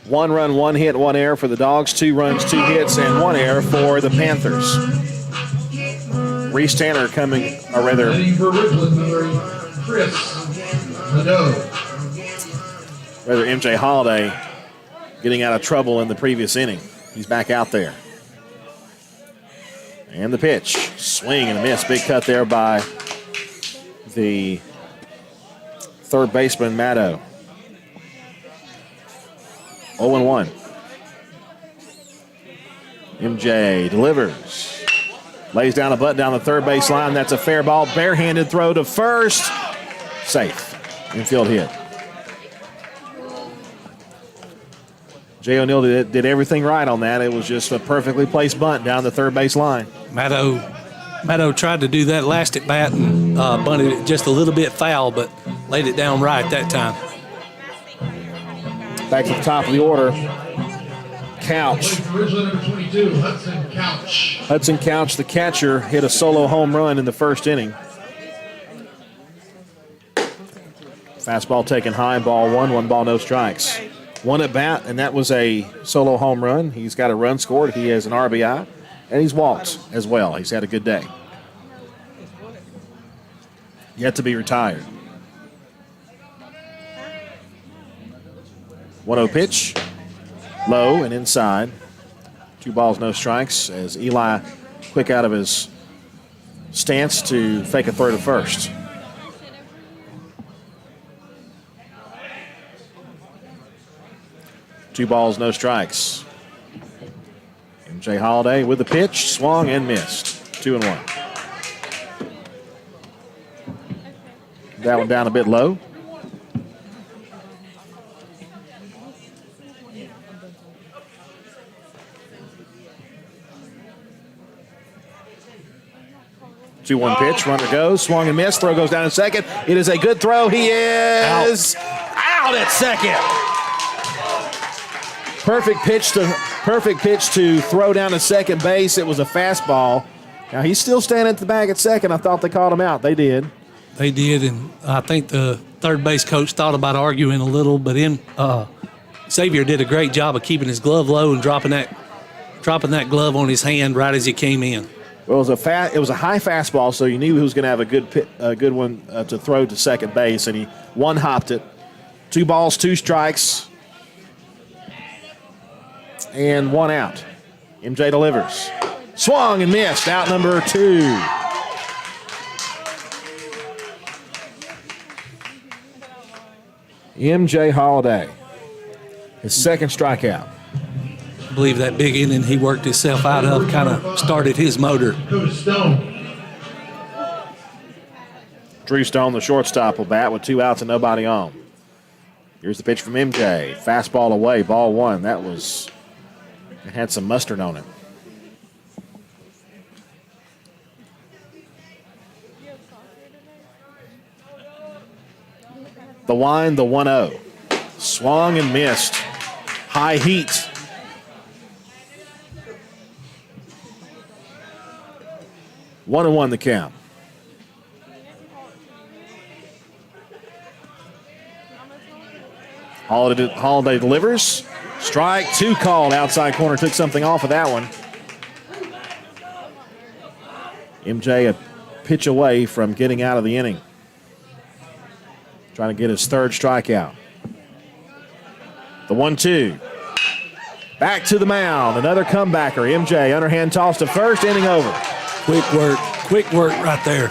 1 run, 1 hit, 1 error for the Dogs. 2 runs, 2 hits, and 1 error for the Panthers. Reese Tanner coming, or rather, MJ Holiday getting out of trouble in the previous inning. He's back out there. And the pitch, swing and a miss. Big cut there by the third baseman, Maddow. 0-1. MJ delivers. Lays down a butt down the third base line. That's a fair ball. Barehanded throw to first. Safe. Infield hit. Jay O'Neill did everything right on that. It was just a perfectly placed bunt down the third base line. Maddow tried to do that last at bat and bunted it just a little bit foul, but laid it down right that time. Back to the top of the order. Couch. Hudson Couch, the catcher, hit a solo home run in the first inning. Fastball taken high, ball 1, 1 ball, no strikes. 1 at bat, and that was a solo home run. He's got a run scored. He has an RBI, and he's walked as well. He's had a good day. Yet to be retired. 1-0 pitch. Low and inside. 2 balls, no strikes, as Eli quick out of his stance to fake a throw to first. Two balls, no strikes. MJ Holiday with the pitch, swung and missed. 2-1. That one down a bit low. Two-one pitch, runner goes, swung and missed, throw goes down in second. It is a good throw. He is out at second. Perfect pitch to throw down to second base. It was a fastball. Now he's still standing at the bag at second. I thought they called him out. They did. They did, and I think the third base coach thought about arguing a little, but Xavier did a great job of keeping his glove low and dropping that glove on his hand right as he came in. Well, it was a high fastball, so you knew he was going to have a good one to throw to second base, and he one-hopped it. 2 balls, 2 strikes, and 1 out. MJ delivers. Swung and missed, out number 2. MJ Holiday, his second strikeout. I believe that big inning he worked himself out of kind of started his motor. Coach Stone. Drew Stone, the shortstop, will bat with 2 outs and nobody on. Here's the pitch from MJ. Fastball away, ball 1. It had some mustard on it. The wind, the 1-0. Swung and missed. High heat. One and 1 the count. Holiday delivers. Strike 2 called. Outside corner took something off of that one. MJ a pitch away from getting out of the inning. Trying to get his third strikeout. The 1-2. Back to the mound. Another comebacker. MJ underhand toss to first. Inning over. Quick work right there.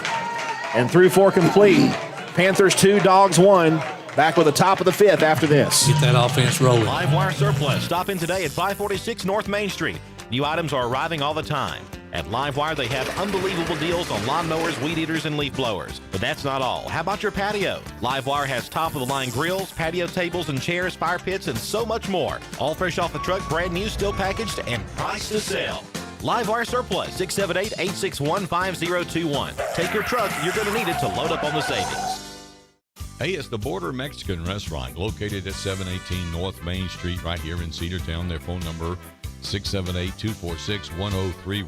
And through 4 complete. Panthers 2, Dogs 1. Back with the top of the 5th after this. Get that offense rolling. Live Wire Surplus. Stop in today at 546 North Main Street. New items are arriving all the time. At Live Wire, they have unbelievable deals on lawnmowers, weed eaters, and leaf blowers. But that's not all. How about your patio? Live Wire has top-of-the-line grills, patio tables and chairs, fire pits, and so much more. All fresh off the truck, brand new, still packaged, and priced to sell. Live Wire Surplus, 678-861-5021. Take your truck. You're going to need it to load up on the savings. Hey, it's the Border Mexican Restaurant located at 718 North Main Street right here in Cedartown. Their phone number, 678-246-1031.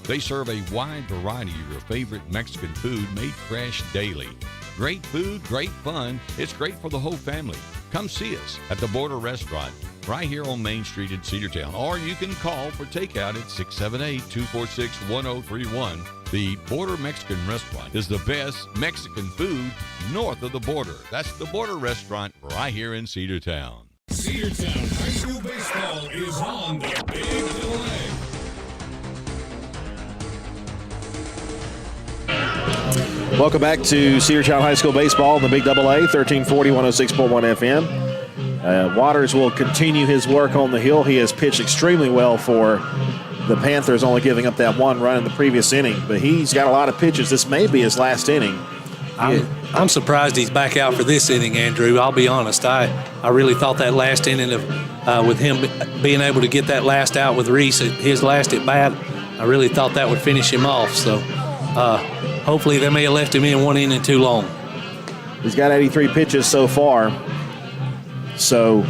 They serve a wide variety of your favorite Mexican food made fresh daily. Great food, great fun. It's great for the whole family. Come see us at the Border Restaurant right here on Main Street in Cedartown. Or you can call for takeout at 678-246-1031. The Border Mexican Restaurant is the best Mexican food north of the border. That's the Border Restaurant right here in Cedartown. Cedartown High School Baseball is on the Big AA. Welcome back to Cedartown High School Baseball in the Big AA, 1340, 106.1 FM. Waters will continue his work on the hill. He has pitched extremely well for the Panthers, only giving up that 1 run in the previous inning. But he's got a lot of pitches. This may be his last inning. I'm surprised he's back out for this inning, Andrew. I'll be honest. I really thought that last inning with him being able to get that last out with Reese, his last at bat, I really thought that would finish him off. So hopefully they may have left him in 1 inning too long. He's got 83 pitches so far. So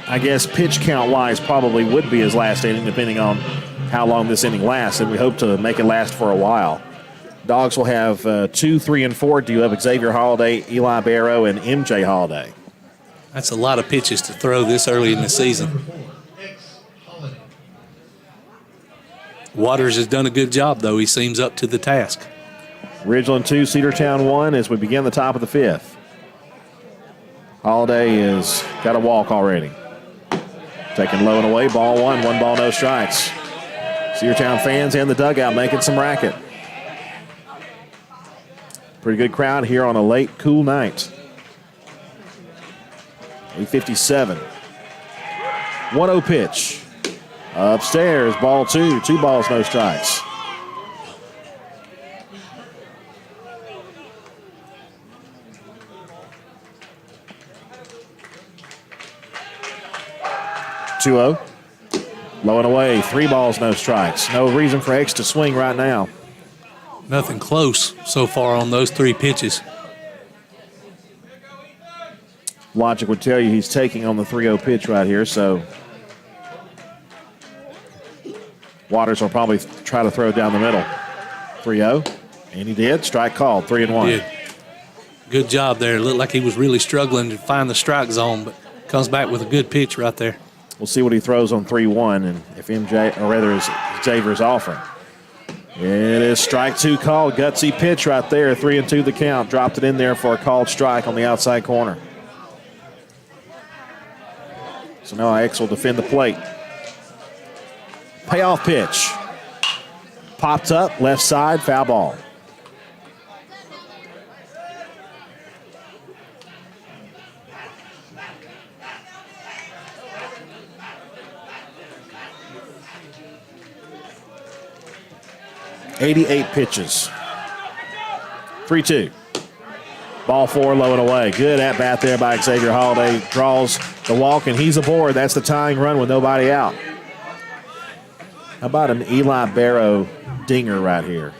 I guess pitch count-wise probably would be his last inning, depending on how long this inning lasts, and we hope to make it last for a while. Dogs will have 2, 3, and 4 due up: Xavier Holiday, Eli Barrow, and MJ Holiday. That's a lot of pitches to throw this early in the season. Waters has done a good job, though. He seems up to the task. Ridgeland 2, Cedartown 1 as we begin the top of the 5th. Holiday has got a walk already. Taken low and away, ball 1, 1 ball, no strikes. Cedartown fans in the dugout making some racket. Pretty good crowd here on a late, cool night. 8:57. 1-0 pitch. Upstairs, ball 2, 2 balls, no strikes. Low and away, 3 balls, no strikes. No reason for X to swing right now. Nothing close so far on those 3 pitches. Logic would tell you he's taking on the 3-0 pitch right here, so Waters will probably try to throw it down the middle. 3-0, and he did. Strike called, 3-1. Did. Good job there. It looked like he was really struggling to find the strike zone, but comes back with a good pitch right there. We'll see what he throws on 3-1 and if MJ, or rather Xavier's offering. It is strike 2 called. Gutsy pitch right there. 3-2 the count. Dropped it in there for a called strike on the outside corner. So now X will defend the plate. Payoff pitch. Popped up, left side, foul ball. 88 pitches. 3-2. Ball 4, low and away. Good at bat there by Xavier Holiday. Draws the walk, and he's aboard. That's the tying run with nobody out. How about an Eli Barrow dinger right here?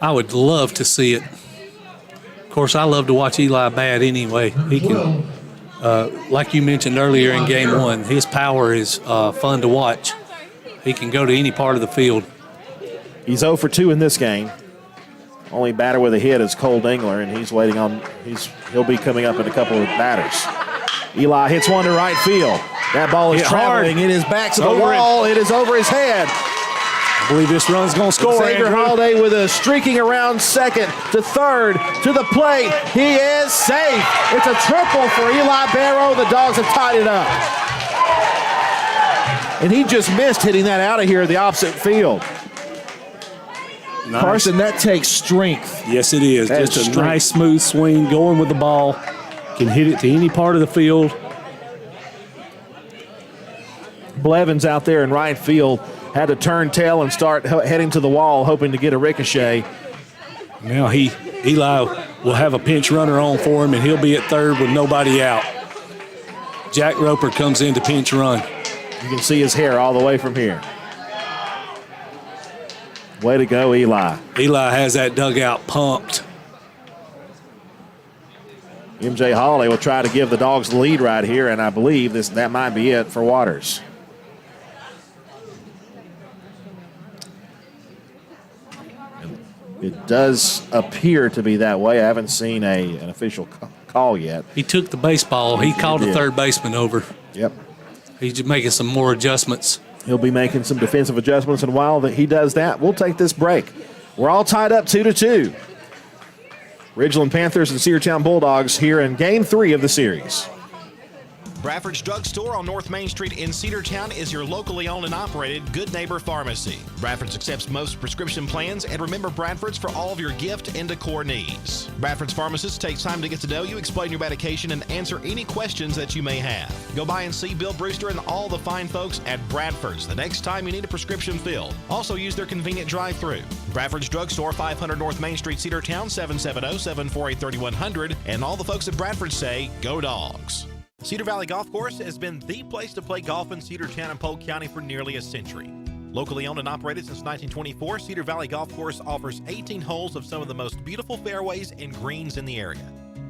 I would love to see it. Of course, I love to watch Eli bat anyway. He can, like you mentioned earlier in game 1, his power is fun to watch. He can go to any part of the field. He's 0 for 2 in this game. Only batter with a hit is Cole Dingler, and he's waiting on. He'll be coming up in a couple of batters. Eli hits one to right field. That ball is traveling. It is back to the wall. It is over his head. I believe this run's going to score. Xavier Holiday with a streaking around second to third to the plate. He is safe. It's a triple for Eli Barrow. The Dogs have tied it up. And he just missed hitting that out of here at the opposite field. Nice. Carson, that takes strength. Yes, it is. That Just is a strength. nice, smooth swing, going with the ball. Can hit it to any part of the field. Blevins out there in right field had to turn tail and start heading to the wall, hoping to get a ricochet. Now Eli will have a pinch runner on for him, and he'll be at third with nobody out. Jack Roper comes in to pinch run. You can see his hair all the way from here. Way to go, Eli. Eli has that dugout pumped. MJ Holiday will try to give the Dogs the lead right here, and I believe that might be it for Waters. It does appear to be that way. I haven't seen an official call yet. He took the baseball. He called the third baseman over. Yep. He's just making some more adjustments. He'll be making some defensive adjustments, and while he does that, we'll take this break. We're all tied up 2-2. Ridgeland Panthers and Cedartown Bulldogs here in Game 3 of the series. Bradford's Drugstore on North Main Street in Cedartown is your locally owned and operated Good Neighbor Pharmacy. Bradford's accepts most prescription plans, and remember Bradford's for all of your gift and decor needs. Bradford's pharmacist takes time to get to know you, explain your medication, and answer any questions that you may have. Go by and see Bill Brewster and all the fine folks at Bradford's the next time you need a prescription filled. Also use their convenient drive-thru. Bradford's Drugstore, 500 North Main Street, Cedartown, 770-748-3100. And all the folks at Bradford say, go Dogs. Cedar Valley Golf Course has been the place to play golf in Cedartown and Polk County for nearly a century. Locally owned and operated since 1924, Cedar Valley Golf Course offers 18 holes of some of the most beautiful fairways and greens in the area.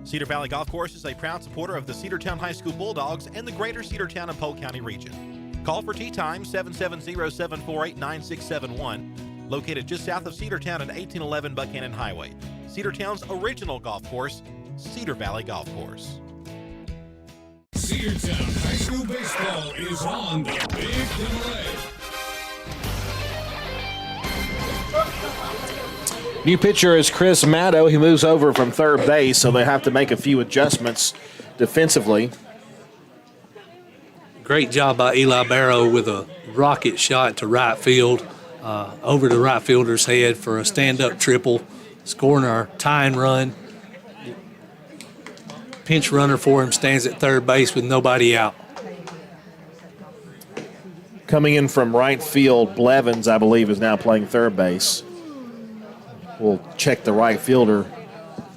Cedar Valley Golf Course is a proud supporter of the Cedartown High School Bulldogs and the greater Cedartown and Polk County region. Call for tee time 770-748-9671, located just south of Cedartown at 1811 Buchanan Highway. Cedartown's original golf course, Cedar Valley Golf Course. Cedartown High School Baseball is on the Big AA. New pitcher is Chris Maddow. He moves over from third base, so they have to make a few adjustments defensively. Great job by Eli Barrow with a rocket shot to right field, over the right fielder's head for a stand-up triple, scoring our tying run. Pinch runner for him stands at third base with nobody out. Coming in from right field, Blevins, I believe, is now playing third base. We'll check the right fielder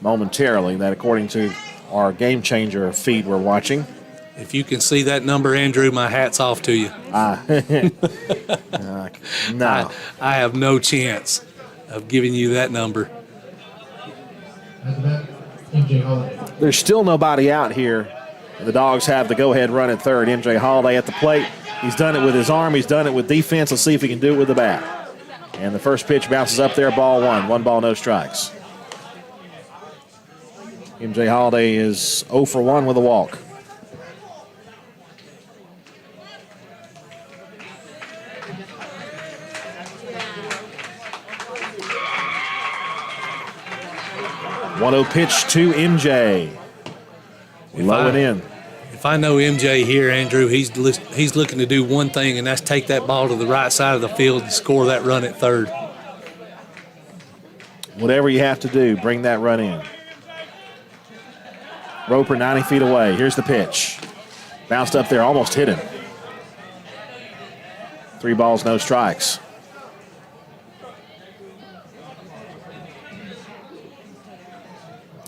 momentarily. That, according to our game changer feed we're watching. If you can see that number, Andrew, my hat's off to you. No. I have no chance of giving you that number. There's still nobody out here. The Dogs have the go-ahead run at third. MJ Holiday at the plate. He's done it with his arm. He's done it with defense. Let's see if he can do it with the bat. And the first pitch bounces up there, ball one. 1 ball, no strikes. MJ Holiday is 0 for 1 with a walk. One-0 pitch to MJ. Low and in. If I know MJ here, Andrew, he's looking to do one thing, and that's take that ball to the right side of the field and score that run at third. Whatever you have to do, bring that run in. Roper 90 feet away. Here's the pitch. Bounced up there, almost hit him. 3 balls, no strikes.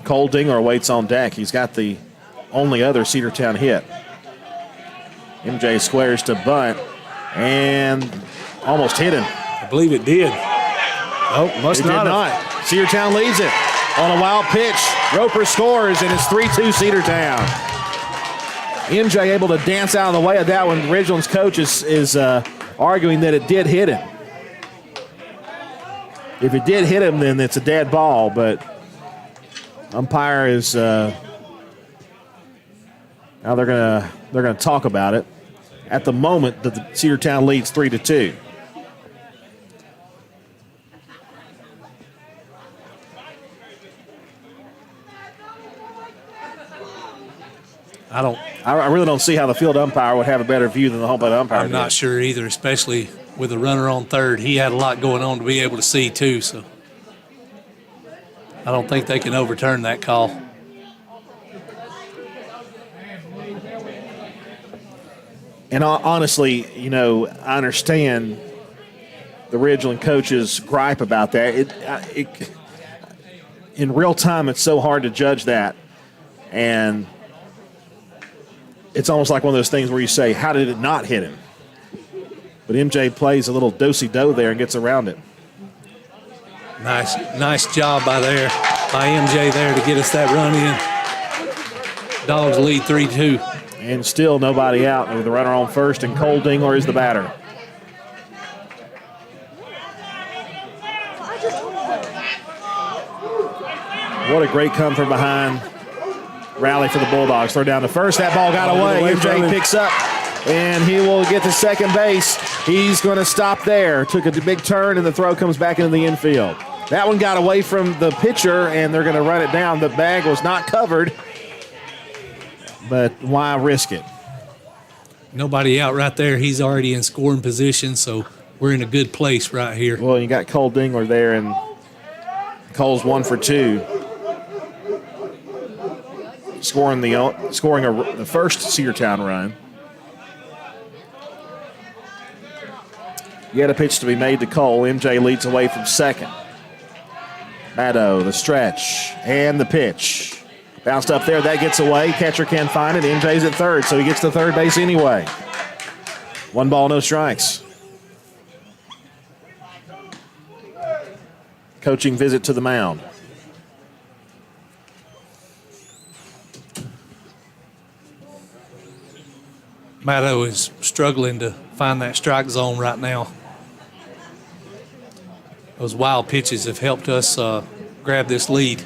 Cole Dingler waits on deck. He's got the only other Cedartown hit. MJ squares to bunt and almost hit him. I believe it did. Oh, must It did not. Cedartown leads it on a wild pitch. Roper scores, and it's 3-2 Cedartown. MJ able to dance out of the way of that one. Ridgeland's coach is arguing that it did hit him. If it did hit him, then it's a dead ball, but umpire is now they're gonna talk about it. At the moment, the Cedartown leads 3-2. I really don't see how the field umpire would have a better view than the home plate umpire. I'm not sure either, especially with a runner on third. He had a lot going on to be able to see too, so I don't think they can overturn that call. And honestly, I understand the Ridgeland coach's gripe about that. In real time, it's so hard to judge that. And it's almost like one of those things where you say, how did it not hit him? But MJ plays a little do-si-do there and gets around it. Nice job by MJ there to get us that run in. Dogs lead 3-2. And still nobody out with the runner on first, and Cole Dingler is the batter. What a great come from behind rally for the Bulldogs. Throw down to first. That ball got away. MJ picks up, and he will get to second base. He's going to stop there. Took a big turn, and the throw comes back into the infield. That one got away from the pitcher, and they're going to run it down. The bag was not covered, but why risk it? Nobody out right there. He's already in scoring position, so we're in a good place right here. Well, you got Cole Dingler there, and Cole's 1 for 2. Scoring the first Cedartown run. Yet a pitch to be made to Cole. MJ leads away from second. Maddow, the stretch, and the pitch. Bounced up there, that gets away. Catcher can't find it. MJ's at third, so he gets to third base anyway. 1 ball, no strikes. Coaching visit to the mound. Maddow is struggling to find that strike zone right now. Those wild pitches have helped us grab this lead.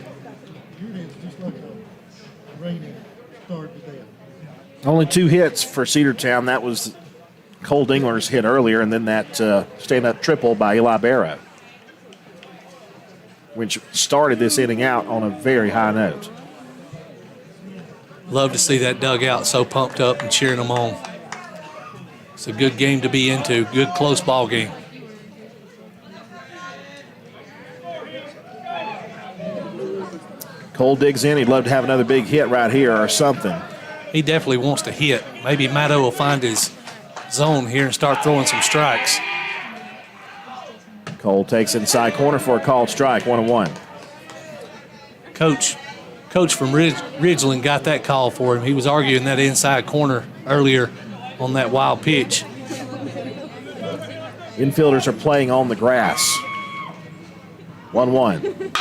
Only 2 hits for Cedartown. That was Cole Dingler's hit earlier, and then that stand-up triple by Eli Barrow, which started this inning out on a very high note. Love to see that dugout so pumped up and cheering them on. It's a good game to be into. Good close ball game. Cole digs in. He'd love to have another big hit right here or something. He definitely wants to hit. Maybe Maddow will find his zone here and start throwing some strikes. Cole takes inside corner for a called strike, 1-1. Coach from Ridgeland got that call for him. He was arguing that inside corner earlier on that wild pitch. Infielders are playing on the grass. 1-1.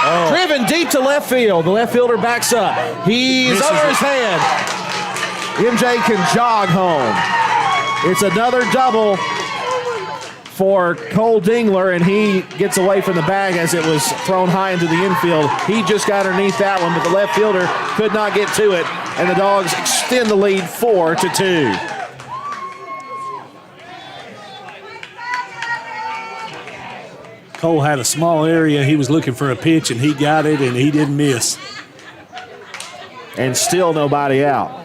Oh. Driven deep to left field. The left fielder backs up. He's over his head. MJ can jog home. It's another double for Cole Dingler, and he gets away from the bag as it was thrown high into the infield. He just got underneath that one, but the left fielder could not get to it, and the Dogs extend the lead 4-2. Cole had a small area. He was looking for a pitch, and he got it, and he didn't miss. And still nobody out.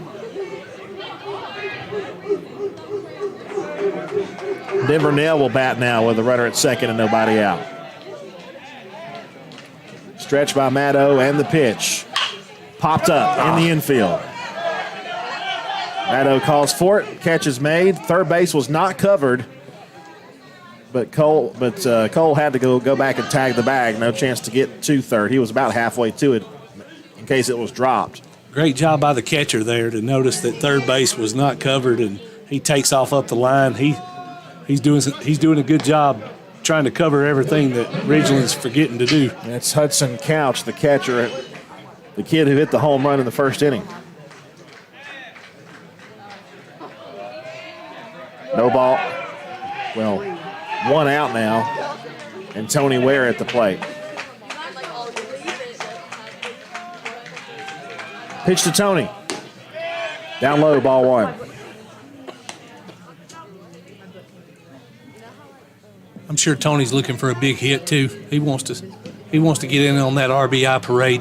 Denver Nail will bat now with a runner at second and nobody out. Stretch by Maddow and the pitch. Popped up in the infield. Maddow calls for it. Catch is made. Third base was not covered. But Cole had to go back and tag the bag. No chance to get to third. He was about halfway to it case it was dropped. Great job by the catcher there to notice that third base was not covered, and he takes off up the line. He's doing a good job trying to cover everything that Ridgeland's forgetting to do. That's Hudson Couch, the catcher, the kid who hit the home run in the first inning. No ball. Well, one out now, and Tony Ware at the plate. Pitch to Tony. Down low, ball one. I'm sure Tony's looking for a big hit too. He wants to get in on that RBI parade.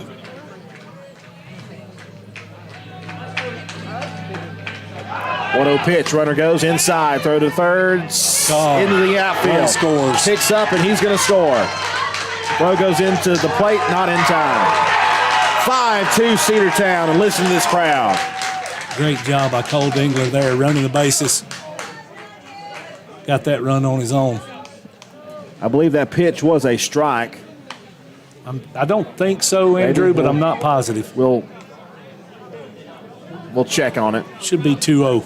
One 0 pitch. Runner goes inside. Throw to third. Into the outfield. Scores. Picks up, and he's going to score. Throw goes into the plate. Not in time. 5-2 Cedartown, and listen to this crowd. Great job by Cole Dingler there, running the bases. Got that run on his own. I believe that pitch was a strike. I don't think so, Andrew, but I'm not positive. We'll check on it. Should be 2-0.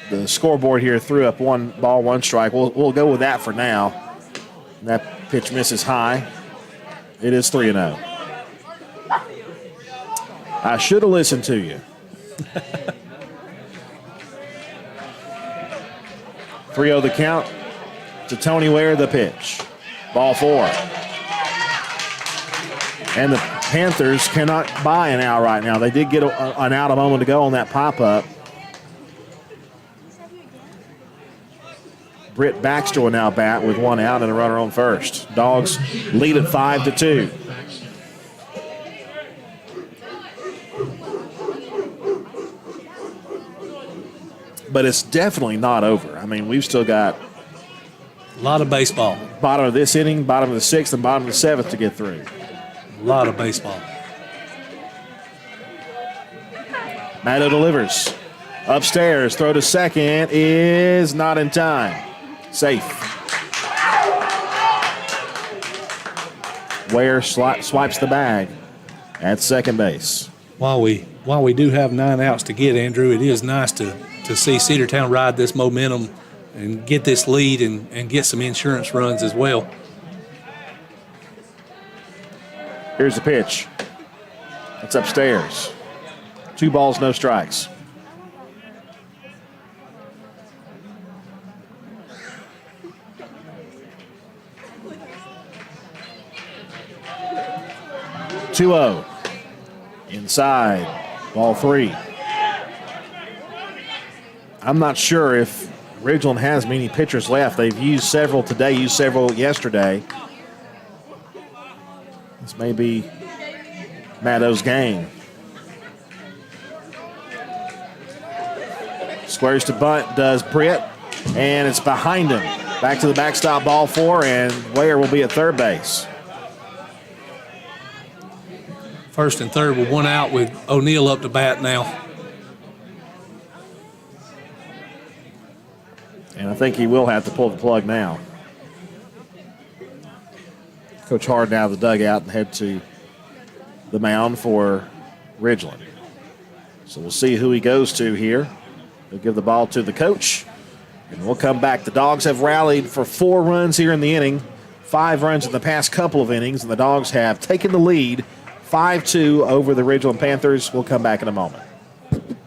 The scoreboard here threw up 1 ball, 1 strike. We'll go with that for now. That pitch misses high. It is 3-0. I should have listened to you. 3-0 the count to Tony Ware, the pitch. Ball 4. And the Panthers cannot buy an out right now. They did get an out a moment ago on that pop-up. Britt Baxter will now bat with 1 out and a runner on first. Dogs lead at 5-2. But it's definitely not over. I mean, we've still got a lot of baseball. Bottom of this inning, bottom of the 6th, and bottom of the 7th to get through. A lot of baseball. Maddow delivers. Upstairs, throw to second is not in time. Safe. Ware swipes the bag at second base. While we do have 9 outs to get, Andrew, it is nice to see Cedartown ride this momentum and get this lead and get some insurance runs as well. Here's the pitch. It's upstairs. 2 balls, no strikes. (2-0) inside, ball 3. I'm not sure if Ridgeland has many pitchers left. They've used several today, used several yesterday. This may be Maddow's game. Squares to bunt, does Britt, and it's behind him. Back to the backstop, ball 4, and Ware will be at third base. First and third with 1 out with O'Neill up to bat now. And I think he will have to pull the plug now. Coach Harden out of the dugout and head to the mound for Ridgeland. So we'll see who he goes to here. He'll give the ball to the coach, and we'll come back. The Dogs have rallied for 4 runs here in the inning, 5 runs in the past couple of innings, and the Dogs have taken the lead 5-2 over the Ridgeland Panthers. We'll come back in a moment.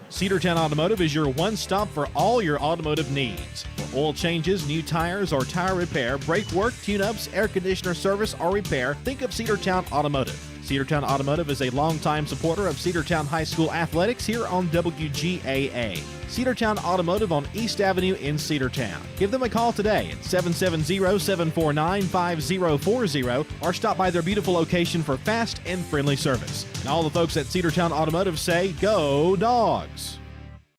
Cedartown Automotive is your one-stop for all your automotive needs. For oil changes, new tires, or tire repair, brake work, tune-ups, air conditioner service, or repair, think of Cedartown Automotive. Cedartown Automotive is a longtime supporter of Cedartown High School athletics here on WGAA. Cedartown Automotive on East Avenue in Cedartown. Give them a call today at 770-749-5040 or stop by their beautiful location for fast and friendly service. And all the folks at Cedartown Automotive say, go Dogs!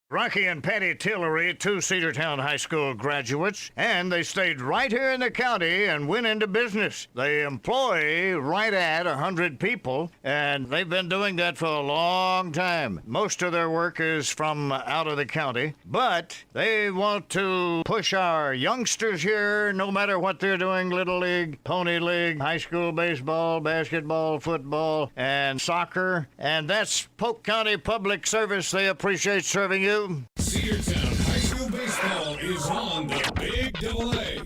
Rocky and Patty Tillery, two Cedartown High School graduates, and they stayed right here in the county and went into business. They employ right at 100 people, and they've been doing that for a long time. Most of their work is from out of the county, but they want to push our youngsters here, no matter what they're doing, Little League, Pony League, high school baseball, basketball, football, and soccer, and that's Polk County Public Service. They appreciate serving you. Cedartown High School Baseball is on the Big AA.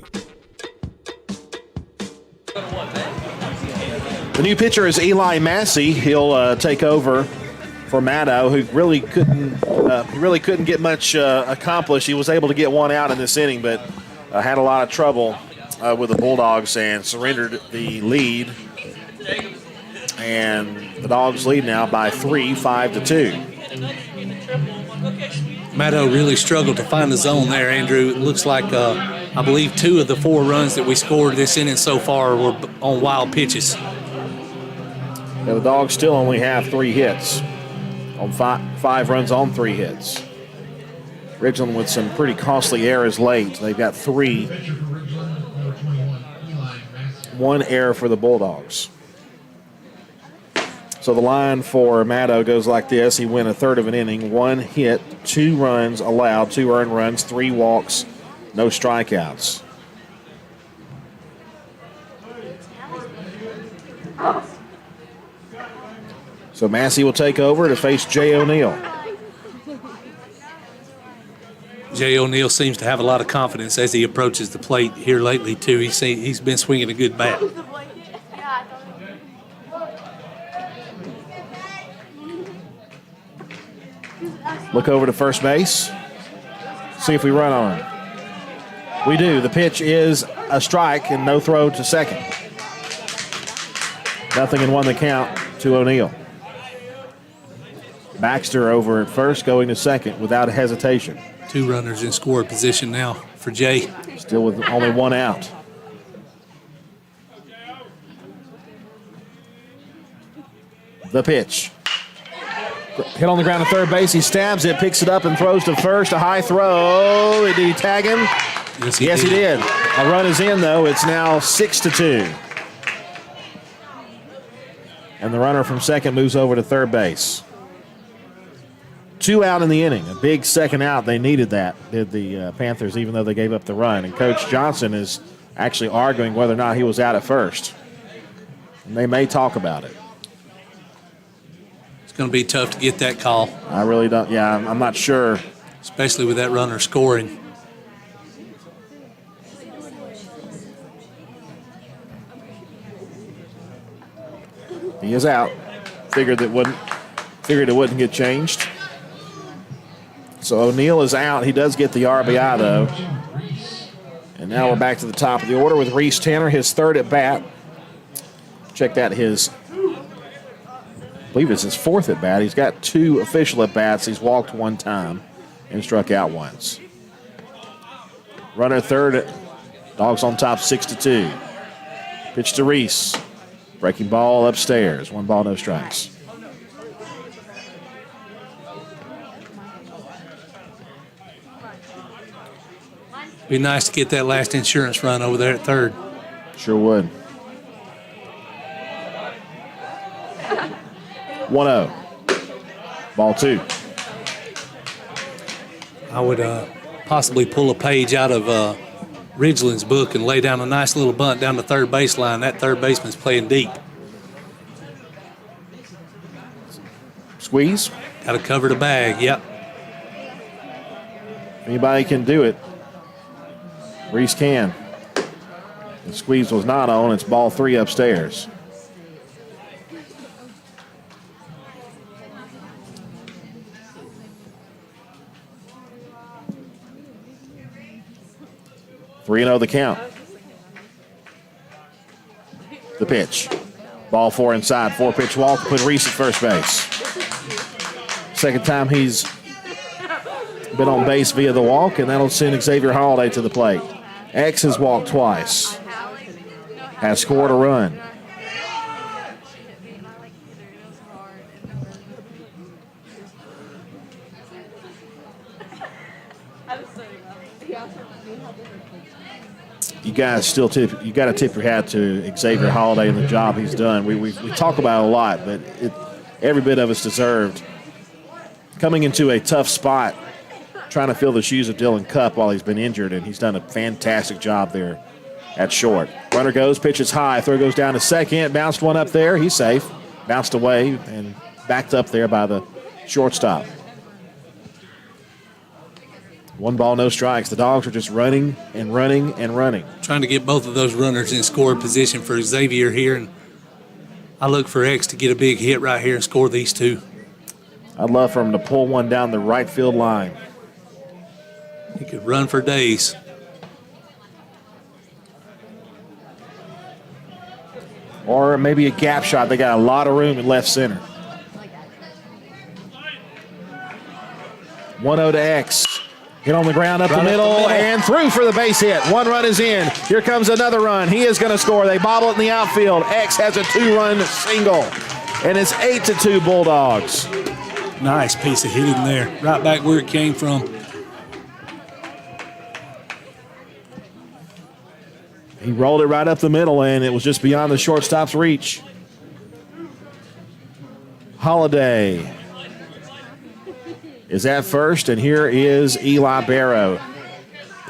The new pitcher is Eli Massey. He'll take over for Maddow, who really couldn't get much accomplished. He was able to get one out in this inning, but had a lot of trouble with the Bulldogs and surrendered the lead. And the Dogs lead now by 3, 5-2. Maddow really struggled to find the zone there, Andrew. It looks like, I believe, 2 of the 4 runs that we scored this inning so far were on wild pitches. Yeah, the Dogs still only have 3 hits on 5 runs on 3 hits. Ridgeland with some pretty costly errors late. They've got 3. 1 error for the Bulldogs. So the line for Maddow goes like this. He went a third of an inning, 1 hit, 2 runs allowed, 2 earned runs, 3 walks, no strikeouts. So Massey will take over to face Jay O'Neill. Jay O'Neill seems to have a lot of confidence as he approaches the plate here lately, too. He's been swinging a good bat. Look over to first base. See if we run on him. We do. The pitch is a strike and no throw to second. 0-1 the count to O'Neill. Baxter over at first, going to second without hesitation. 2 runners in score position now for Jay. Still with only 1 out. The pitch. Hit on the ground at third base. He stabs it, picks it up, and throws to first. A high throw. Did he tag him? Yes, he did. A run is in, though. It's now 6-2. And the runner from second moves over to third base. 2 out in the inning. A big second out. They needed that, did the Panthers, even though they gave up the run. And Coach Johnson is actually arguing whether or not he was out at first. And they may talk about it. It's going to be tough to get that call. I really don't. Yeah, I'm not sure. Especially with that runner scoring. He is out. Figured it wouldn't get changed. So O'Neill is out. He does get the RBI, though. And now we're back to the top of the order with Reese Tanner, his 3rd at bat. Check that, I believe it's his 4th at bat. He's got 2 official at bats. He's walked 1 time and struck out once. Runner third. Dogs on top 6-2. Pitch to Reese. Breaking ball upstairs. 1 ball, no strikes. Be nice to get that last insurance run over there at third. Sure would. 1-0. Ball 2. I would possibly pull a page out of Ridgeland's book and lay down a nice little bunt down the third baseline. That third baseman's playing deep. Squeeze. Got to cover the bag, yep. Anybody can do it. Reese can. The squeeze was not on. It's ball 3 upstairs. Three 3-0 the count. The pitch. Ball 4 inside. 4-pitch walk. Put Reese at first base. Second time he's been on base via the walk, and that'll send Xavier Holiday to the plate. X has walked twice. Has scored a run. You guys still you got to tip your hat to Xavier Holiday and the job he's done. We talk about it a lot, but every bit of it's deserved. Coming into a tough spot, trying to fill the shoes of Dylan Cupp while he's been injured, and he's done a fantastic job there at short. Runner goes, pitches high, throw goes down to second, bounced one up there, he's safe. Bounced away and backed up there by the shortstop. 1 ball, no strikes. The Dogs are just running and running and running. Trying to get both of those runners in score position for Xavier here, and I look for X to get a big hit right here and score these two. I'd love for him to pull one down the right field line. He could run for days. Or maybe a gap shot. They got a lot of room in left center. 1-0 to X. Hit on the ground up the middle and through for the base hit. 1 run is in. Here comes another run. He is going to score. They bobble it in the outfield. X has a 2-run single. And it's 8-2 Bulldogs. Nice piece of hitting there. Right back where it came from. He rolled it right up the middle, and it was just beyond the shortstop's reach. Holiday is at first, and here is Eli Barrow.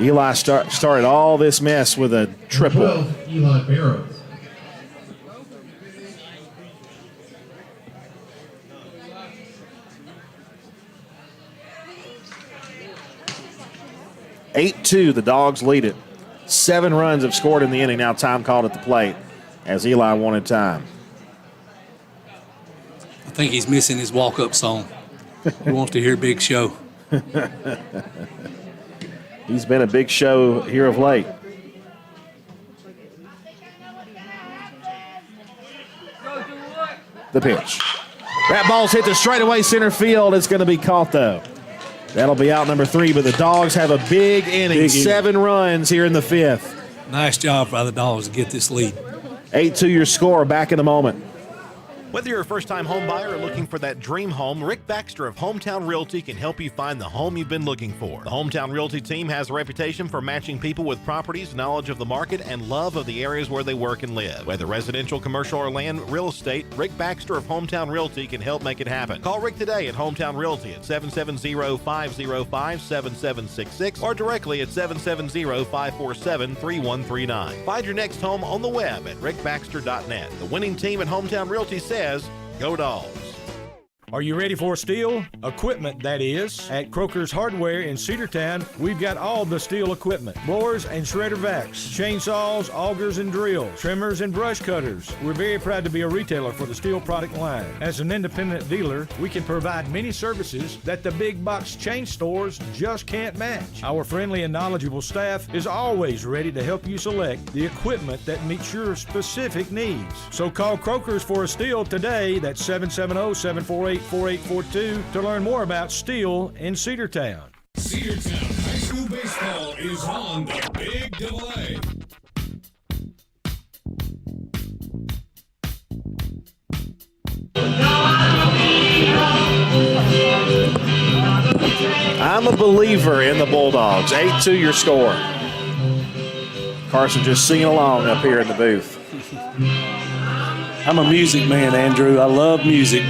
Eli started all this mess with a triple. 12, Eli Barrow. The Dogs lead it. 7 runs have scored in the inning. Now time called at the plate as Eli wanted time. I think he's missing his walk-up song. He wants to hear Big Show. He's been a big show here of late. The pitch. That ball's hit to straightaway center field. It's going to be caught, though. That'll be out number 3, but the Dogs have a big inning. 7 runs here in the 5th. Nice job by the Dogs to get this lead. 8-2 your score. Back in a moment. Whether you're a first-time home buyer or looking for that dream home, Rick Baxter of Hometown Realty can help you find the home you've been looking for. The Hometown Realty team has a reputation for matching people with properties, knowledge of the market, and love of the areas where they work and live. Whether residential, commercial, or land real estate, Rick Baxter of Hometown Realty can help make it happen. Call Rick today at Hometown Realty at 770-505-7766 or directly at 770-547-3139. Find your next home on the web at rickbaxter.net. The winning team at Hometown Realty says, go Dogs. Are you ready for steel? Equipment, that is. At Croker's Hardware in Cedartown, we've got all the steel equipment. Blowers and shredder vacs, chainsaws, augers and drills, trimmers and brush cutters. We're very proud to be a retailer for the steel product line. As an independent dealer, we can provide many services that the big box chain stores just can't match. Our friendly and knowledgeable staff is always ready to help you select the equipment that meets your specific needs. So call Croker's for a steel today. That's 770-748-4842 to learn more about steel in Cedartown. Cedartown High School Baseball is on the Big AA. I'm a believer in the Bulldogs. 8-2 your score. Carson just singing along up here in the booth. I'm a music man, Andrew. I love music.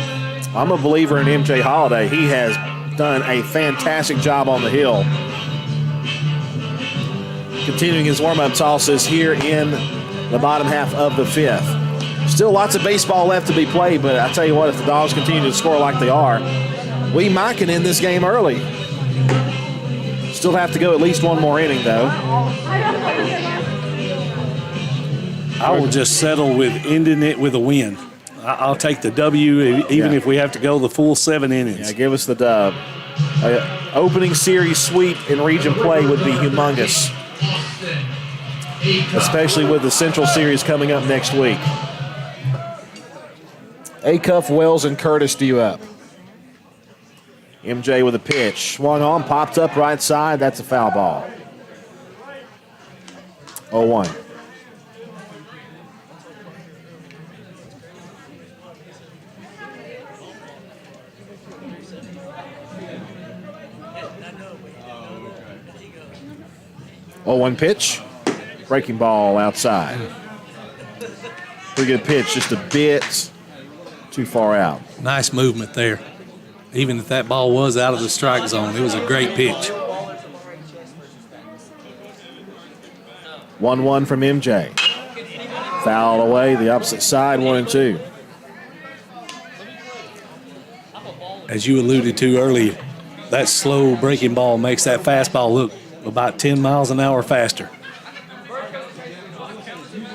I'm a believer in MJ Holiday. He has done a fantastic job on the hill. Continuing his warm-up tosses here in the bottom half of the 5th. Still lots of baseball left to be played, but I tell you what, if the Dogs continue to score like they are, we might can end this game early. Still have to go at least one more inning, though. I will just settle with ending it with a win. I'll take the W, even if we have to go the full 7 innings. Yeah, give us the dub. Opening series sweep in region play would be humongous, especially with the Central Series coming up next week. Acuff, Wells, and Curtis due up. MJ with a pitch. Swung on, popped up right side. That's a foul ball. 0-1. 0-1 pitch. Breaking ball outside. Pretty good pitch, just a bit too far out. Nice movement there. Even if that ball was out of the strike zone, it was a great pitch. 1-1 from MJ. Fouled away, the opposite side, 1-2. As you alluded to earlier, that slow breaking ball makes that fastball look about 10 miles an hour faster.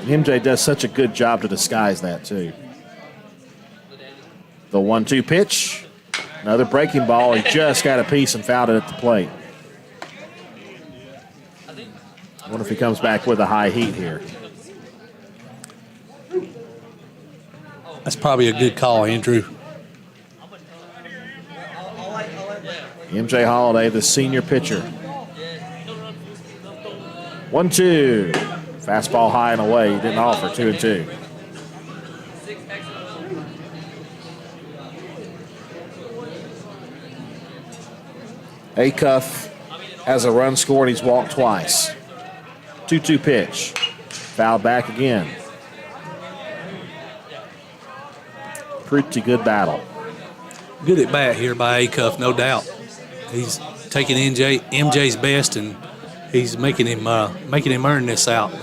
MJ does such a good job to disguise that, too. The 1-2 pitch. Another breaking ball. He just got a piece and fouled it at the plate. I wonder if he comes back with a high heat here. That's probably a good call, Andrew. MJ Holiday, the senior pitcher. 1-2. Fastball high and away. He didn't offer. 2-2. Acuff has a run scored. He's walked twice. 2-2 pitch. Fouled back again. Pretty good battle. Good at bat here by Acuff, no doubt. He's taking MJ's best, and he's making him earn this out.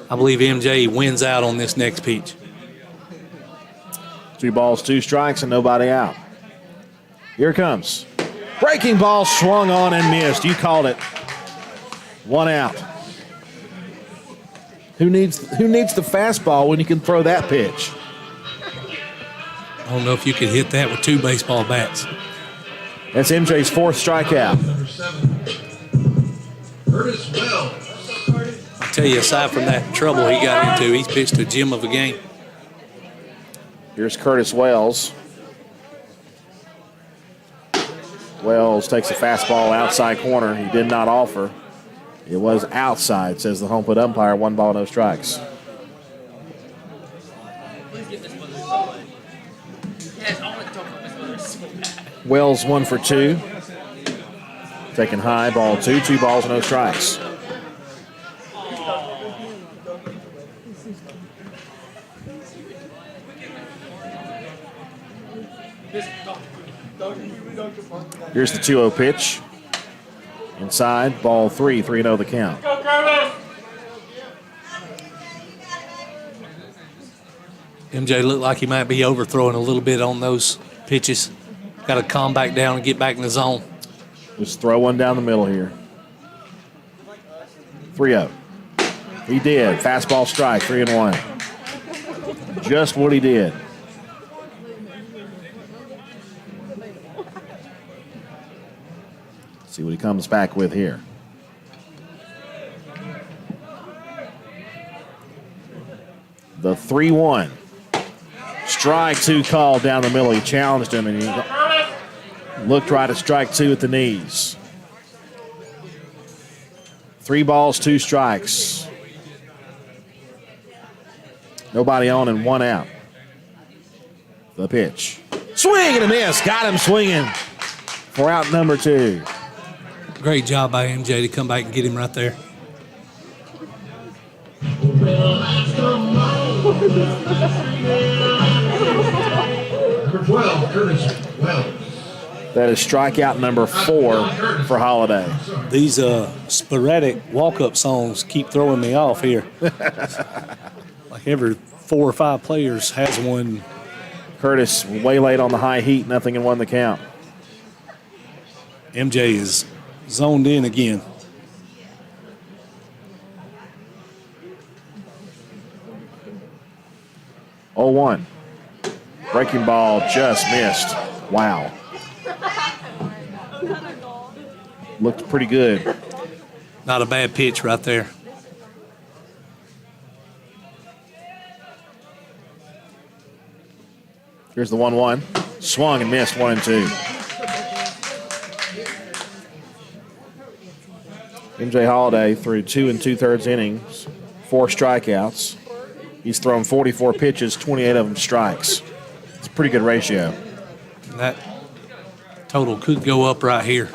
I believe MJ wins out on this next pitch. 2 balls, 2 strikes, and nobody out. Here it comes. Breaking ball swung on and missed. You called it. 1 out. Who needs the fastball when you can throw that pitch? I don't know if you could hit that with 2 baseball bats. That's MJ's 4th strikeout. Number 7, Curtis Wells. I tell you, aside from that trouble he got into, he's pitched a gem of a game. Here's Curtis Wells. Wells takes a fastball outside corner. He did not offer. It was outside, says the home plate umpire. 1 ball, no strikes. Wells 1 for 2. Taking high, ball 2. 2 balls, no strikes. Here's the 2-0 pitch. Inside, ball 3, 3-0 the count. MJ looked like he might be overthrowing a little bit on those pitches. Got to calm back down and get back in the zone. Just throw one down the middle here. 3-0. He did. Fastball strike, 3-1. Just what he did. See what he comes back with here. The 3-1. Strike 2 called down the middle. He challenged him and he looked right at strike 2 at the knees. 3 balls, 2 strikes. Nobody on and 1 out. The pitch. Swing and a miss. Got him swinging for out number 2. Great job by MJ to come back and get him right there. Number 12, Curtis Wells. That is strikeout number 4 for Holiday. These sporadic walk-up songs keep throwing me off here. Like every 4 or 5 players has one. Curtis way late on the high heat, nothing and 1 the count. MJ is zoned in again. Oh, 1. Breaking ball just missed. Wow. Looked pretty good. Not a bad pitch right there. Here's the 1-1. Swung and missed, 1-2. MJ Holiday threw 2 2/3 innings, 4 strikeouts. He's thrown 44 pitches, 28 of them strikes. It's a pretty good ratio. That total could go up right here.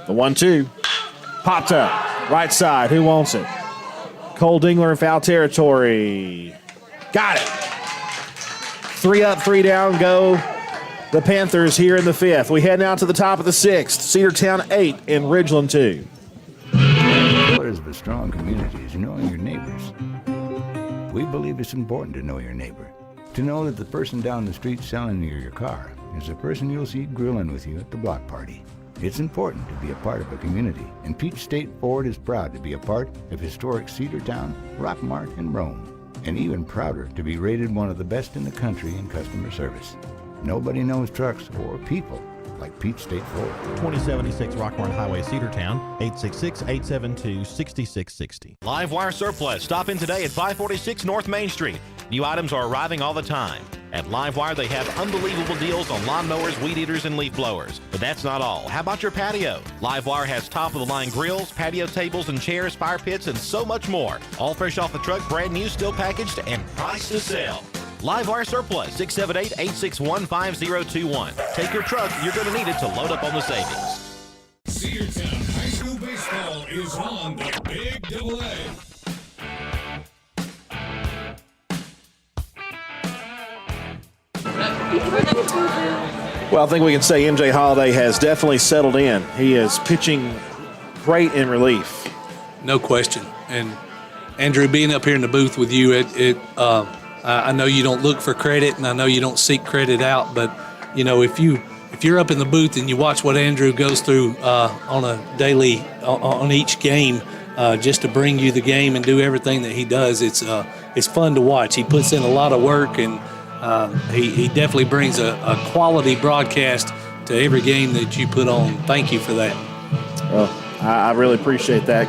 The 1-2. Popped up. Right side. Who wants it? Cole Dingler in foul territory. Got it. 3 up, 3 down, go the Panthers here in the 5th. We head now to the top of the 6th. Cedartown 8 and Ridgeland 2. The pillars of a strong community is knowing your neighbors. We believe it's important to know your neighbor. To know that the person down the street selling you your car is the person you'll see grilling with you at the block party. It's important to be a part of a community, and Peach State Ford is proud to be a part of historic Cedartown, Rockmart, and Rome, and even prouder to be rated one of the best in the country in customer service. Nobody knows trucks or people like Peach State Ford. 2076 Rockmart Highway, Cedartown, 866-872-6660. Live Wire Surplus. Stop in today at 546 North Main Street. New items are arriving all the time. At Live Wire, they have unbelievable deals on lawnmowers, weed eaters, and leaf blowers. But that's not all. How about your patio? Live Wire has top-of-the-line grills, patio tables and chairs, fire pits, and so much more. All fresh off the truck, brand new, still packaged, and priced to sell. Live Wire Surplus, 678-861-5021. Take your truck. You're going to need it to load up on the savings. Cedartown High School Baseball is on the Big Double A. Well, I think we can say MJ Holiday has definitely settled in. He is pitching great in relief. No question. And Andrew, being up here in the booth with you, I know you don't look for credit, and I know you don't seek credit out, but you know, if you're up in the booth and you watch what Andrew goes through on a daily on each game, just to bring you the game and do everything that he does, it's fun to watch. He puts in a lot of work, and he definitely brings a quality broadcast to every game that you put on. Thank you for that. Well, I really appreciate that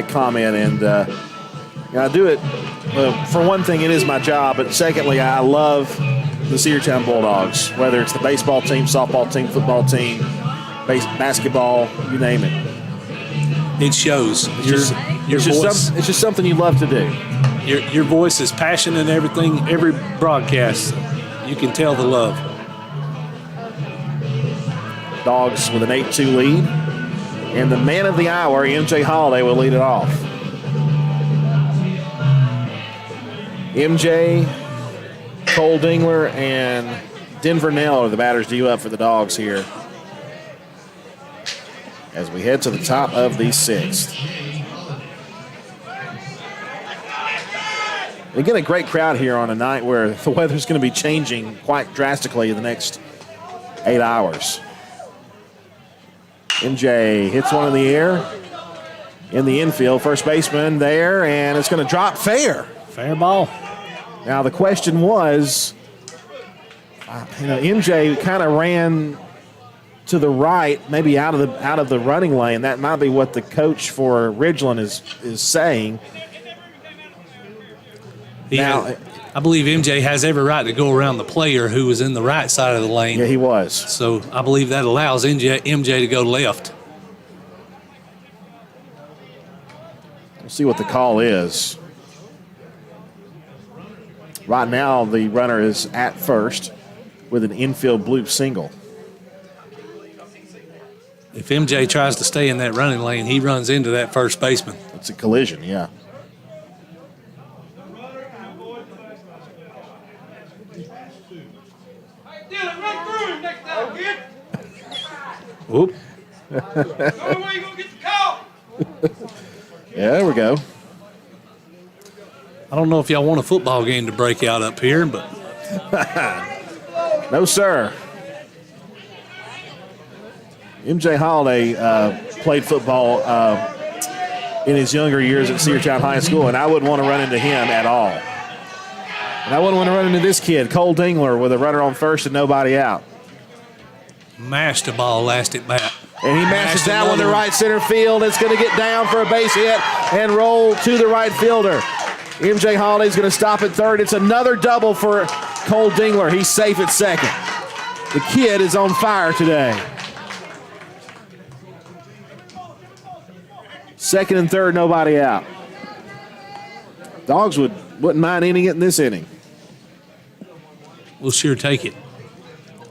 comment, and I do it. For one thing, it is my job, but secondly, I love the Cedartown Bulldogs, whether it's the baseball team, softball team, football team, basketball, you name it. It shows. Your voice. It's just something you love to do. Your voice is passion and everything. Every broadcast, you can tell the love. Dogs with an 8-2 lead, and the man of the hour, MJ Holiday, will lead it off. MJ, Cole Dingler, and Denver Nell are the batters due up for the Dogs here as we head to the top of the 6th. Again, a great crowd here on a night where the weather's going to be changing quite drastically in the next 8 hours. MJ hits one in the air in the infield. First baseman there, and it's going to drop fair. Fair ball. Now, the question was, MJ kind of ran to the right, maybe out of the running lane. That might be what the coach for Ridgeland is saying. I believe MJ has every right to go around the player who was in the right side of the lane. Yeah, he was. So I believe that allows MJ to go left. We'll see what the call is. Right now, the runner is at first with an infield bloop single. If MJ tries to stay in that running lane, he runs into that first baseman. It's a collision, yeah. Whoop. Yeah, there we go. I don't know if y'all want a football game to break out up here, but no, sir. MJ Holiday played football in his younger years at Cedartown High School, and I wouldn't want to run into him at all. And I wouldn't want to run into this kid, Cole Dingler, with a runner on first and nobody out. Mashed a ball last at bat. And he mashes that one to right center field. It's going to get down for a base hit and roll to the right fielder. MJ Holiday's going to stop at third. It's another double for Cole Dingler. He's safe at second. The kid is on fire today. Second and third, nobody out. Dogs wouldn't mind ending it in this inning. We'll sure take it.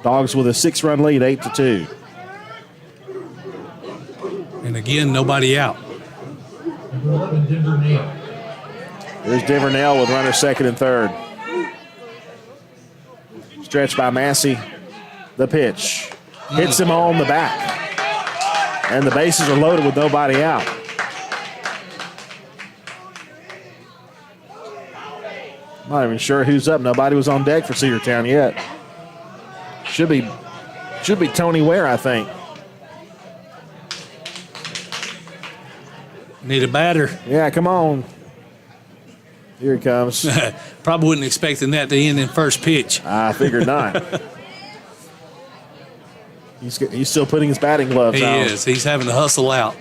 Dogs with a 6-run lead, 8-2. And again, nobody out. Number 11, Denver Nail. Here's Denver Nail with runners second and third. Stretched by Massey. The pitch. Hits him on the back. And the bases are loaded with nobody out. Not even sure who's up. Nobody was on deck for Cedartown yet. Should be Tony Ware, I think. Need a batter. Yeah, come on. Here he comes. Probably wasn't expecting that to end in first pitch. I figured not. He's still putting his batting gloves on. He is. He's having to hustle out.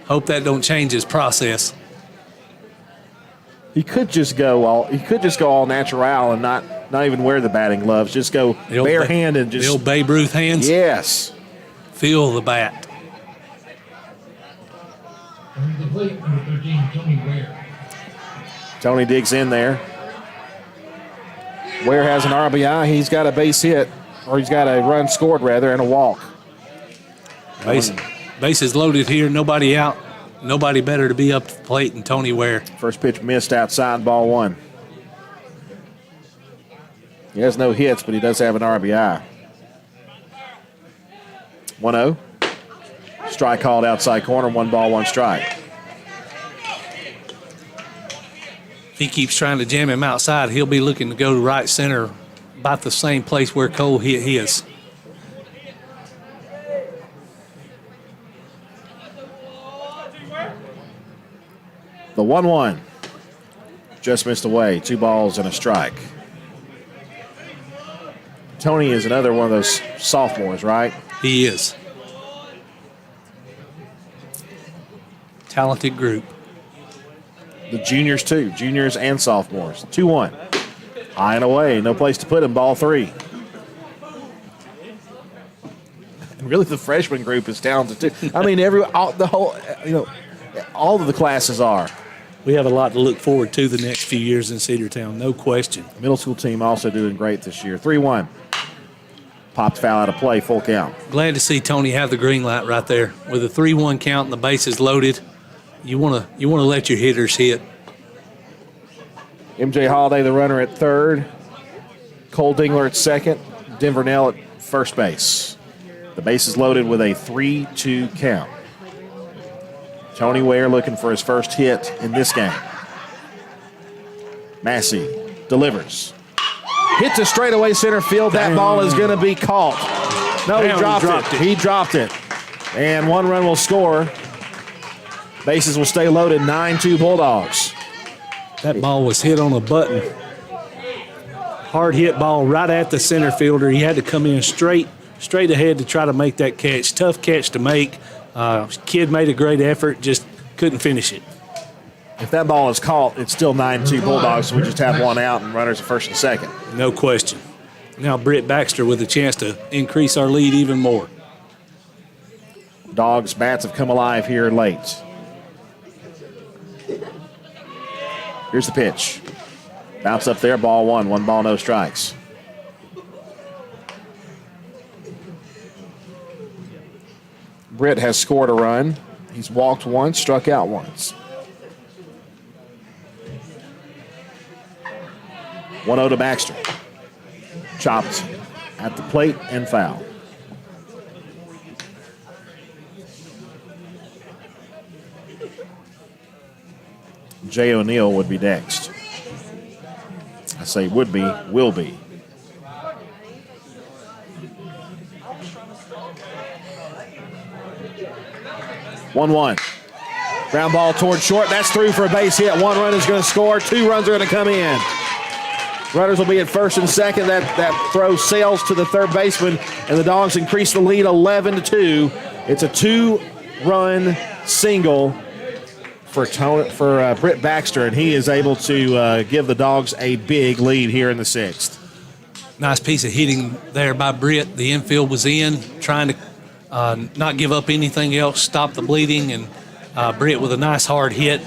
Hope that don't change his process. He could just go all natural and not even wear the batting gloves. Just go bare hand and just the old Babe Ruth hands. Yes. Feel the bat. Coming to the plate, number 13, Tony Ware. Tony digs in there. Ware has an RBI. He's got a base hit, or he's got a run scored rather, and a walk. Bases loaded here. Nobody out. Nobody better to be up to the plate than Tony Ware. First pitch missed outside, ball one. He has no hits, but he does have an RBI. 1-0. Strike called outside corner, 1-1 strike. If he keeps trying to jam him outside, he'll be looking to go to right center, about the same place where Cole hit his. The 1-1 just missed away. 2 balls and a strike. Tony is another one of those sophomores, right? He is. Talented group. The juniors, too. Juniors and sophomores. 2-1. High and away. No place to put him. Ball 3. And really, the freshman group is talented, too. I mean, all of the classes are. We have a lot to look forward to the next few years in Cedartown, no question. The middle school team also doing great this year. 3-1. Popped foul out of play, full count. Glad to see Tony have the green light right there. With a 3-1 count and the bases loaded, you want to let your hitters hit. MJ Holiday, the runner, at third. Cole Dingler at second. Denver Nail at first base. The bases loaded with a 3-2 count. Tony Ware looking for his first hit in this game. Massey delivers. Hits a straightaway center field. That ball is going to be caught. No, he dropped it. He dropped it. And 1 run will score. Bases will stay loaded. 9-2 Bulldogs. That ball was hit on a button. Hard hit ball right at the center fielder. He had to come in straight ahead to try to make that catch. Tough catch to make. Kid made a great effort, just couldn't finish it. If that ball is caught, it's still 9-2 Bulldogs, so we just have 1 out and runners at first and second. No question. Now Britt Baxter with a chance to increase our lead even more. Dogs' bats have come alive here late. Here's the pitch. Bounce up there, ball 1. 1 ball, no strikes. Britt has scored a run. He's walked once, struck out once. 1-0 to Baxter. Chopped at the plate and foul. Jay O'Neill would be next. I say would be, will be. One. Ground ball toward short. That's through for a base hit. 1 run is going to score. 2 runs are going to come in. Runners will be at first and second. That throw sails to the third baseman, and the Dogs increase the lead 11-2. It's a 2-run single for Britt Baxter, and he is able to give the Dogs a big lead here in the 6th. Nice piece of hitting there by Britt. The infield was in, trying to not give up anything else, stop the bleeding, and Britt with a nice hard hit,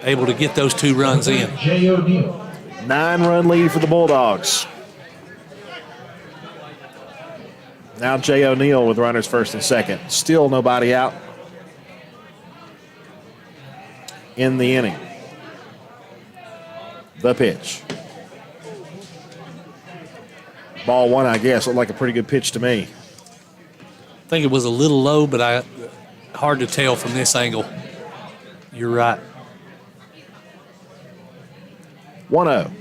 able to get those 2 runs in. Jay O'Neill. 9-run lead for the Bulldogs. Now Jay O'Neill with runners first and second. Still nobody out. in the inning. The pitch. Ball one, I guess. Looked like a pretty good pitch to me. I think it was a little low, but hard to tell from this angle. You're right. 1-0.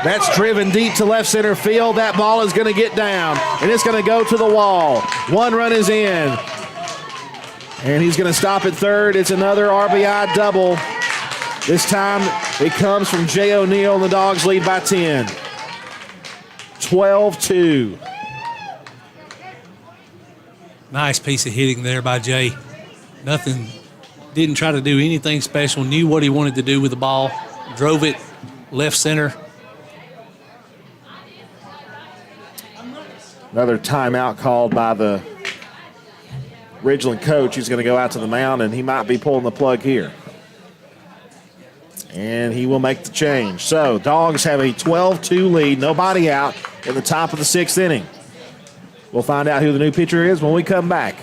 That's driven deep to left center field. That ball is going to get down, and it's going to go to the wall. One run is in, and he's going to stop at third. It's another RBI double. This time it comes from Jay O'Neill, and the Dogs lead by 10. 12-2. Nice piece of hitting there by Jay. Nothing, didn't try to do anything special, knew what he wanted to do with the ball, drove it left center. Another timeout called by the Ridgeland coach. He's going to go out to the mound, and he might be pulling the plug here. And he will make the change. So, Dogs have a 12-2 lead, nobody out in the top of the sixth inning. We'll find out who the new pitcher is when we come back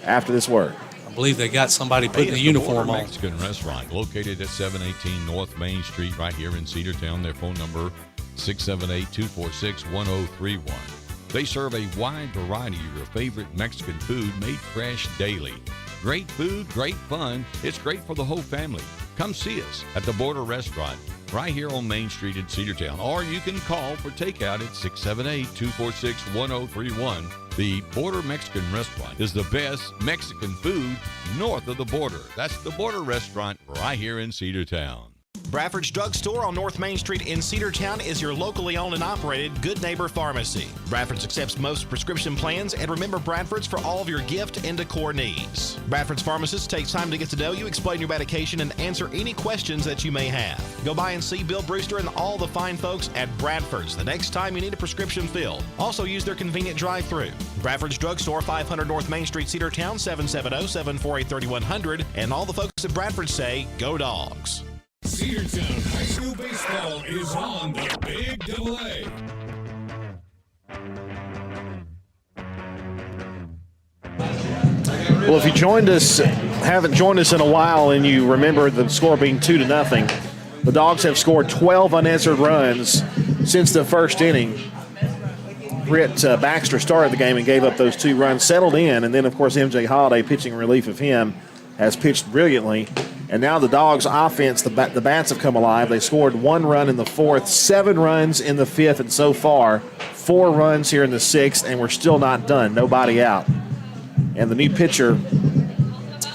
after this word. I believe they got somebody putting a uniform on. Mexican restaurant located at 718 North Main Street right here in Cedartown. Their phone number 678-246-1031. They serve a wide variety of your favorite Mexican food made fresh daily. Great food, great fun. It's great for the whole family. Come see us at the Border Restaurant right here on Main Street in Cedartown. Or you can call for takeout at 678-246-1031. The Border Mexican Restaurant is the best Mexican food north of the border. That's the Border Restaurant right here in Cedartown. Bradford's Drugstore on North Main Street in Cedartown is your locally owned and operated Good Neighbor Pharmacy. Bradford's accepts most prescription plans, and remember Bradford's for all of your gift and decor needs. Bradford's pharmacist takes time to get to know you, explain your medication, and answer any questions that you may have. Go by and see Bill Brewster and all the fine folks at Bradford's the next time you need a prescription filled. Also use their convenient drive-thru. Bradford's Drugstore, 500 North Main Street, Cedartown, 770-748-3100. And all the folks at Bradford say, go Dogs. Cedartown High School Baseball is on the Big AA. Well, if you haven't joined us in a while, and you remember the score being 2-0, the Dogs have scored 12 unanswered runs since the first inning. Britt Baxter started the game and gave up those 2 runs, settled in, and then, of course, MJ Holiday, pitching relief of him, has pitched brilliantly. And now the Dogs' offense, the bats have come alive. They scored 1 run in the 4th, 7 runs in the 5th, and so far 4 runs here in the 6th, and we're still not done. Nobody out. And the new pitcher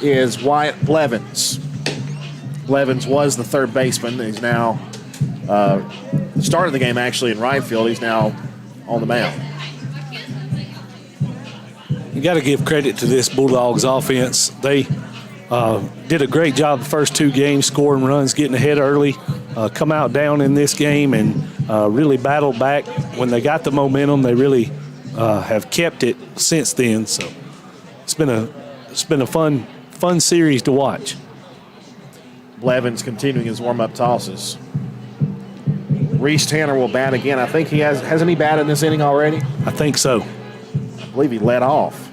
is Wyatt Blevins. Blevins was the third baseman. He's now started the game actually in right field. He's now on the mound. You got to give credit to this Bulldogs offense. They did a great job the first 2 games, scoring runs, getting ahead early, come out down in this game and really battled back. When they got the momentum, they really have kept it since then. So it's been a fun series to watch. Blevins continuing his warm-up tosses. Reese Tanner will bat again. I think he hasn't he batted in this inning already? I think so. I believe he led off.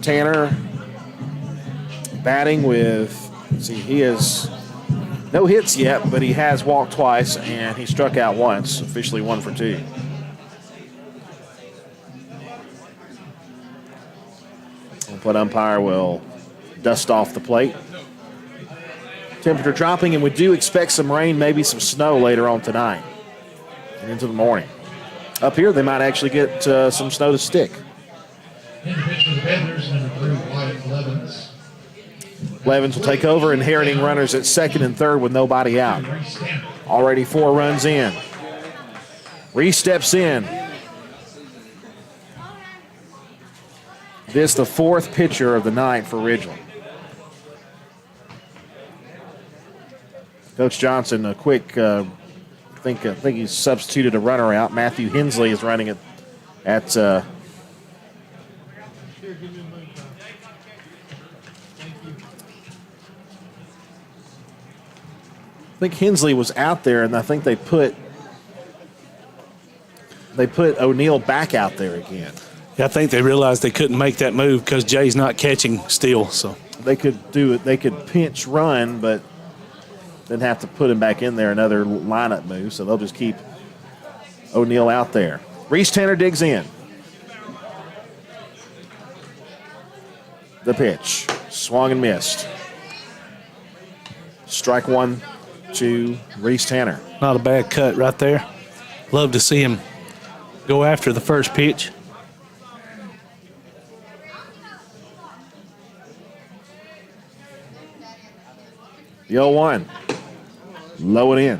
Tanner batting with, let's see, he has no hits yet, but he has walked twice and he struck out once, officially 1 for 2. But umpire will dust off the plate. Temperature dropping, and we do expect some rain, maybe some snow later on tonight and into the morning. Up here, they might actually get some snow to stick. In the pitch for the Panthers, number 3, Wyatt Blevins. Blevins will take over, inheriting runners at second and third with nobody out. Already 4 runs in. Reese steps in. This the 4th pitcher of the night for Ridgeland. Coach Johnson, a quick, I think he's substituted a runner out. Matthew Hensley is running it at I think Hensley was out there, and I think they put O'Neill back out there again. Yeah, I think they realized they couldn't make that move because Jay's not catching still. So they could do it. They could pinch run, but then have to put him back in there, another lineup move. So they'll just keep O'Neal out there. Reese Tanner digs in. The pitch. Swung and missed. Strike one to Reese Tanner. Not a bad cut right there. Love to see him go after the first pitch. The 0-1. Low and in.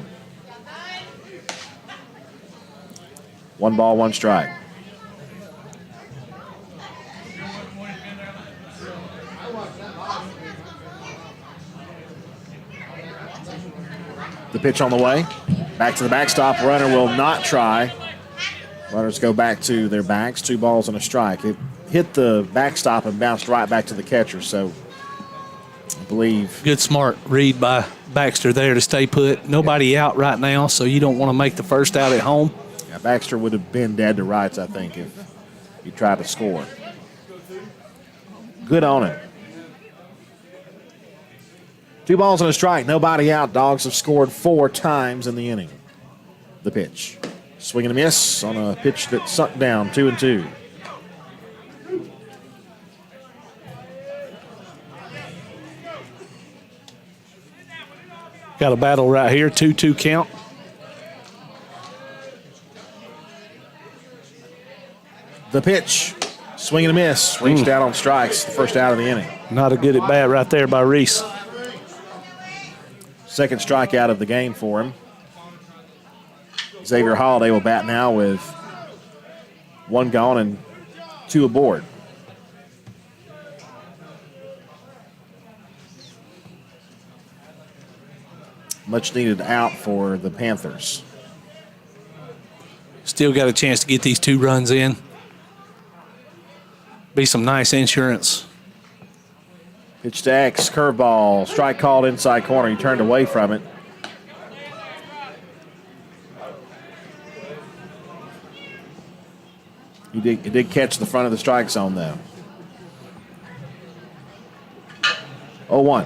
1 ball, 1 strike. The pitch on the way. Back to the backstop. Runner will not try. Runners go back to their backs. 2 balls and a strike. It hit the backstop and bounced right back to the catcher. So I believe. Good smart read by Baxter there to stay put. Nobody out right now, so you don't want to make the first out at home. Yeah, Baxter would have been dead to rights, I think, if he tried to score. Good on him. 2 balls and a strike. Nobody out. Dogs have scored 4 times in the inning. The pitch. Swing and a miss on a pitch that sunk down. 2-2. Got a battle right here. 2-2 count. The pitch. Swing and a miss. Reached out on strikes. The first out of the inning. Not a good at bat right there by Reese. Second strikeout of the game for him. Xavier Holiday will bat now with 1 gone and 2 aboard. Much needed out for the Panthers. Still got a chance to get these 2 runs in. Be some nice insurance. Pitch to X, curveball, strike called inside corner. He turned away from it. He did catch the front of the strike zone, though. 0-1.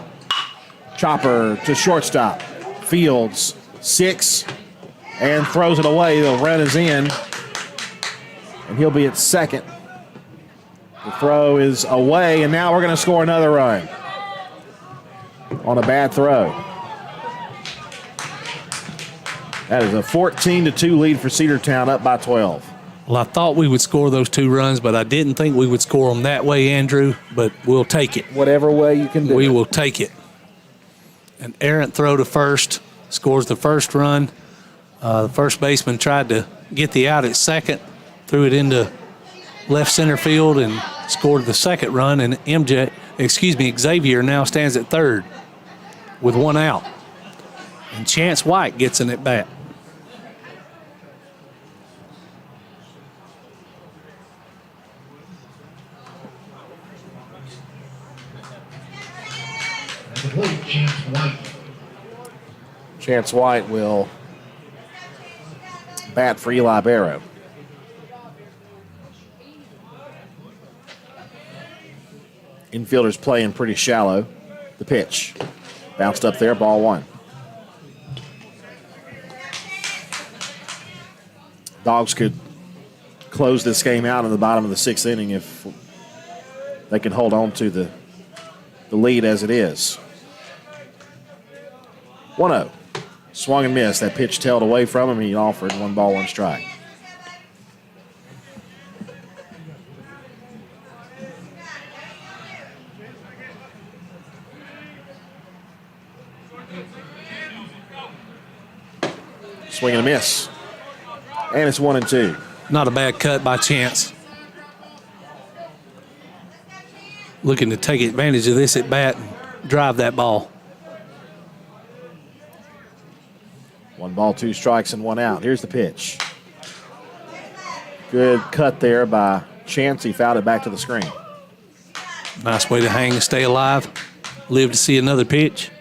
Chopper to shortstop. Fields, 6, and throws it away. The run is in, and he'll be at second. The throw is away, and now we're going to score another run on a bad throw. That is a 14-2 lead for Cedartown, up by 12. Well, I thought we would score those 2 runs, but I didn't think we would score them that way, Andrew, but we'll take it. Whatever way you can do We it. will take it. An errant throw to first, scores the first run. The first baseman tried to get the out at second, threw it into left center field and scored the second run, and Xavier now stands at third with 1 out. And Chance White gets an at bat. At the plate, Chance White. Chance White will bat for Eli Barrow. Infielders playing pretty shallow. The pitch. Bounced up there, ball 1. Dogs could close this game out in the bottom of the 6th inning if they can hold on to the lead as it is. 1-0. Swung and missed. That pitch tailed away from him. He offered 1 ball, 1 strike. Swing and a miss. And it's 1-2. Not a bad cut by Chance. Looking to take advantage of this at bat and drive that ball. 1 ball, 2 strikes, and 1 out. Here's the pitch. Good cut there by Chance. He fouled it back to the screen. Nice way to hang and stay alive. Live to see another pitch.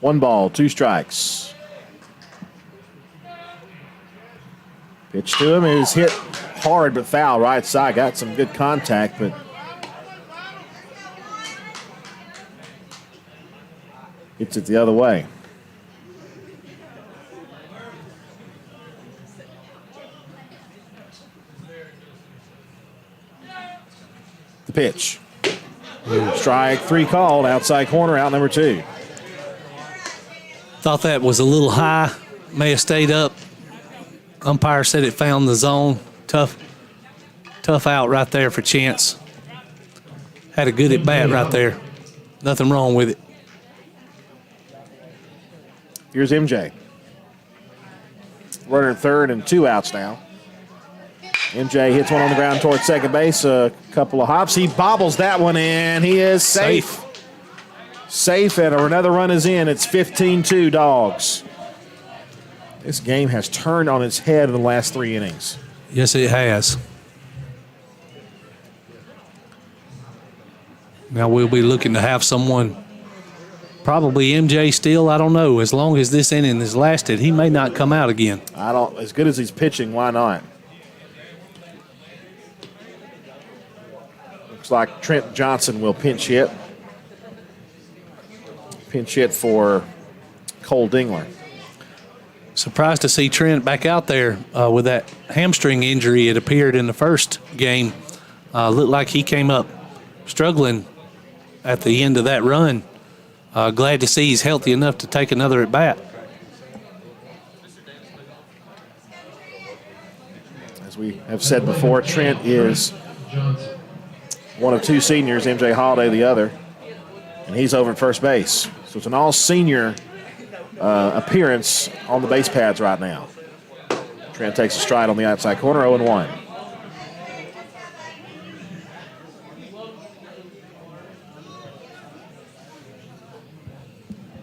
One ball, 2 strikes. Pitch to him is hit hard but foul right side. Got some good contact, but hits it the other way. The pitch. Strike 3 called, outside corner, out number 2. Thought that was a little high, may have stayed up. Umpire said it found the zone. Tough out right there for Chance. Had a good at bat right there. Nothing wrong with it. Here's MJ. Runner at third and 2 outs now. MJ hits one on the ground towards second base. A couple of hops. He bobbles that one in. He is safe. Safe, and another run is in. It's 15-2 Dogs. This game has turned on its head in the last 3 innings. Yes, it has. Now we'll be looking to have someone, probably MJ still, I don't know. As long as this inning has lasted, he may not come out again. As good as he's pitching, why not? Looks like Trent Johnson will pinch hit. Pinch hit for Cole Dingler. Surprised to see Trent back out there with that hamstring injury. It appeared in the first game. Looked like he came up struggling at the end of that run. Glad to see he's healthy enough to take another at bat. As we have said before, Trent is one of 2 seniors, MJ Holiday the other, and he's over at first base. So it's an all-senior appearance on the base pads right now. Trent takes a stride on the outside corner, 0-1.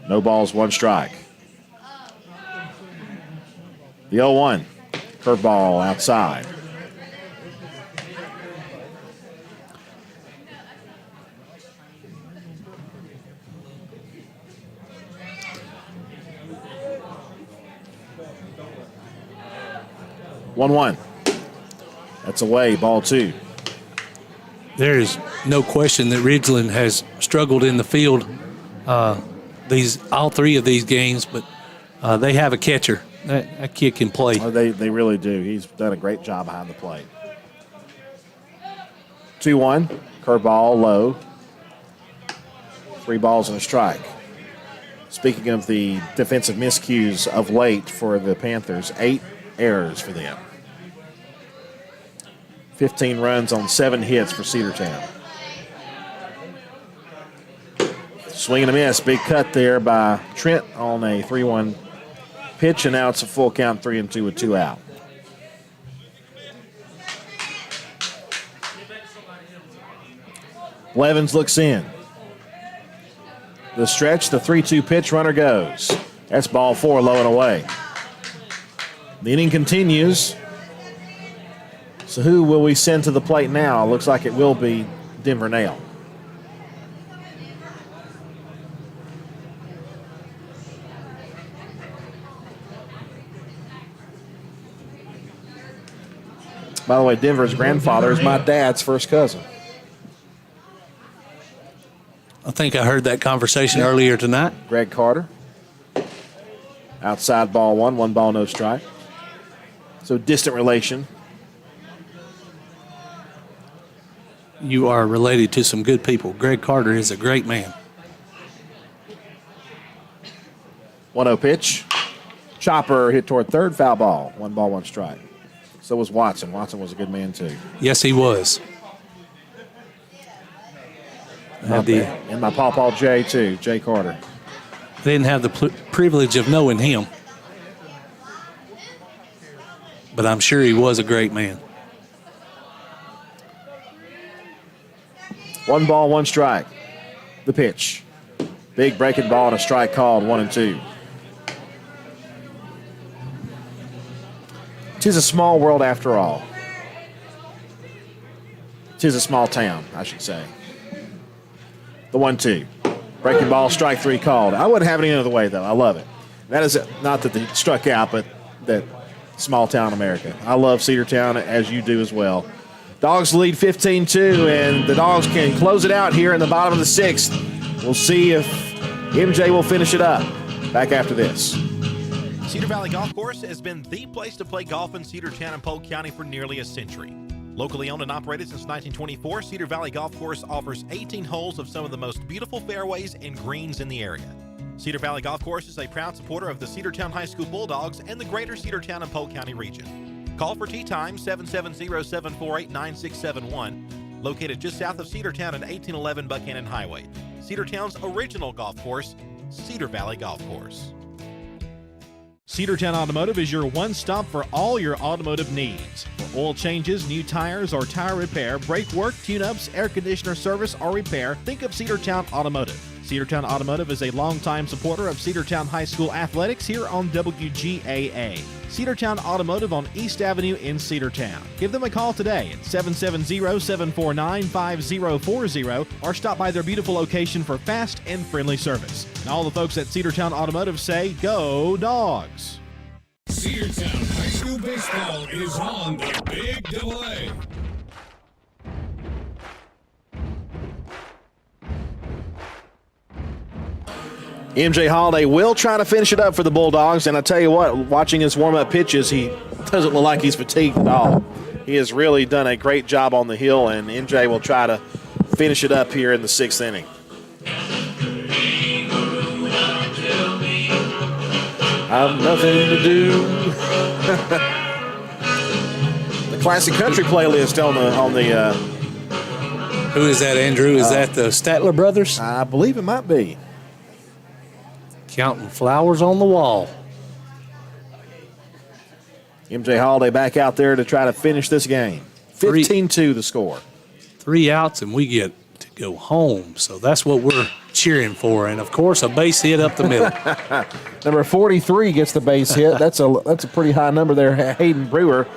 No balls, 1 strike. The 0-1. Curveball outside. One. That's away, ball 2. There is no question that Ridgeland has struggled in the field all 3 of these games, but they have a catcher. That kid can play. Oh, they really do. He's done a great job behind the plate. 2-1, curveball low. 3 balls and a strike. Speaking of the defensive miscues of late for the Panthers, 8 errors for them. 15 runs on 7 hits for Cedartown. Swing and a miss. Big cut there by Trent on a 3-1 pitch, and now it's a full count, 3-2 with 2 out. Blevins looks in. The stretch, the 3-2 pitch, runner goes. That's ball 4, low and away. The inning continues. So who will we send to the plate now? Looks like it will be Denver Nail. By the way, Denver's grandfather is my dad's first cousin. I think I heard that conversation earlier tonight. Greg Carter. Outside ball 1, 1 ball, no strike. So distant relation. You are related to some good people. Greg Carter is a great man. 1-0 pitch. Chopper hit toward third, foul ball. 1 ball, 1 strike. So was Watson. Watson was a good man, too. Yes, he was. And my Paw Jay, too, Jay Carter. I didn't have the privilege of knowing him, but I'm sure he was a great man. 1 ball, 1 strike. The pitch. Big breaking ball and a strike called, 1-2. Tis a small world after all. Tis a small town, I should say. The 1-2. Breaking ball, strike 3 called. I wouldn't have it any other way, though. I love it. That is not that they struck out, but that small town America. I love Cedartown, as you do as well. Dogs lead 15-2, and the Dogs can close it out here in the bottom of the 6th. We'll see if MJ will finish it up. Back after this. Cedar Valley Golf Course has been the place to play golf in Cedartown and Polk County for nearly a century. Locally owned and operated since 1924, Cedar Valley Golf Course offers 18 holes of some of the most beautiful fairways and greens in the area. Cedar Valley Golf Course is a proud supporter of the Cedartown High School Bulldogs and the greater Cedartown and Polk County region. Call for tee time 770-748-9671, located just south of Cedartown at 1811 Buchanan Highway. Cedartown's original golf course, Cedar Valley Golf Course. Cedartown Automotive is your one-stop for all your automotive needs. For oil changes, new tires, or tire repair, brake work, tune-ups, air conditioner service, or repair, think of Cedartown Automotive. Cedartown Automotive is a longtime supporter of Cedartown High School athletics here on WGAA. Cedartown Automotive on East Avenue in Cedartown. Give them a call today at 770-749-5040 or stop by their beautiful location for fast and friendly service. And all the folks at Cedartown Automotive say, go Dogs! Cedartown High School baseball is on the Big AA. MJ Holiday will try to finish it up for the Bulldogs, and I tell you what, watching his warm-up pitches, he doesn't look like he's fatigued at all. He has really done a great job on the hill, and MJ will try to finish it up here in the 6th inning. I've nothing to do. The classic country playlist on the. Who is that, Andrew? Is that the Statler brothers? I believe it might be. Counting flowers on the wall. MJ Holiday back out there to try to finish this game. 15-2 the score. 3 outs and we get to go home. So that's what we're cheering for. And, of course, a base hit up the middle. Number 43 gets the base hit. That's a pretty high number there. Hayden Brewer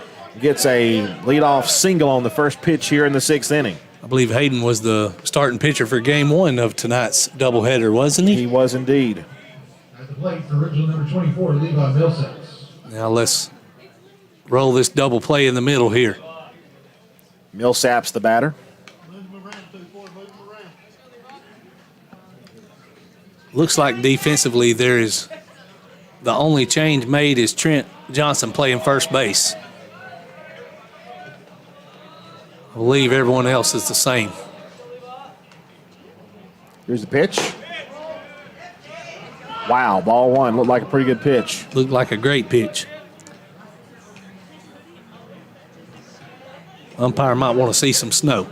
gets a leadoff single on the first pitch here in the 6th inning. I believe Hayden was the starting pitcher for Game 1 of tonight's doubleheader, wasn't he? He was indeed. At the plate for original number 24, Levi Millsaps. Now let's roll this double play in the middle here. Millsaps the batter. Looks like defensively there is the only change made is Trent Johnson playing first base. I believe everyone else is the same. Here's the pitch. Wow, ball one. Looked like a pretty good pitch. Looked like a great pitch. Umpire might want to see some snow.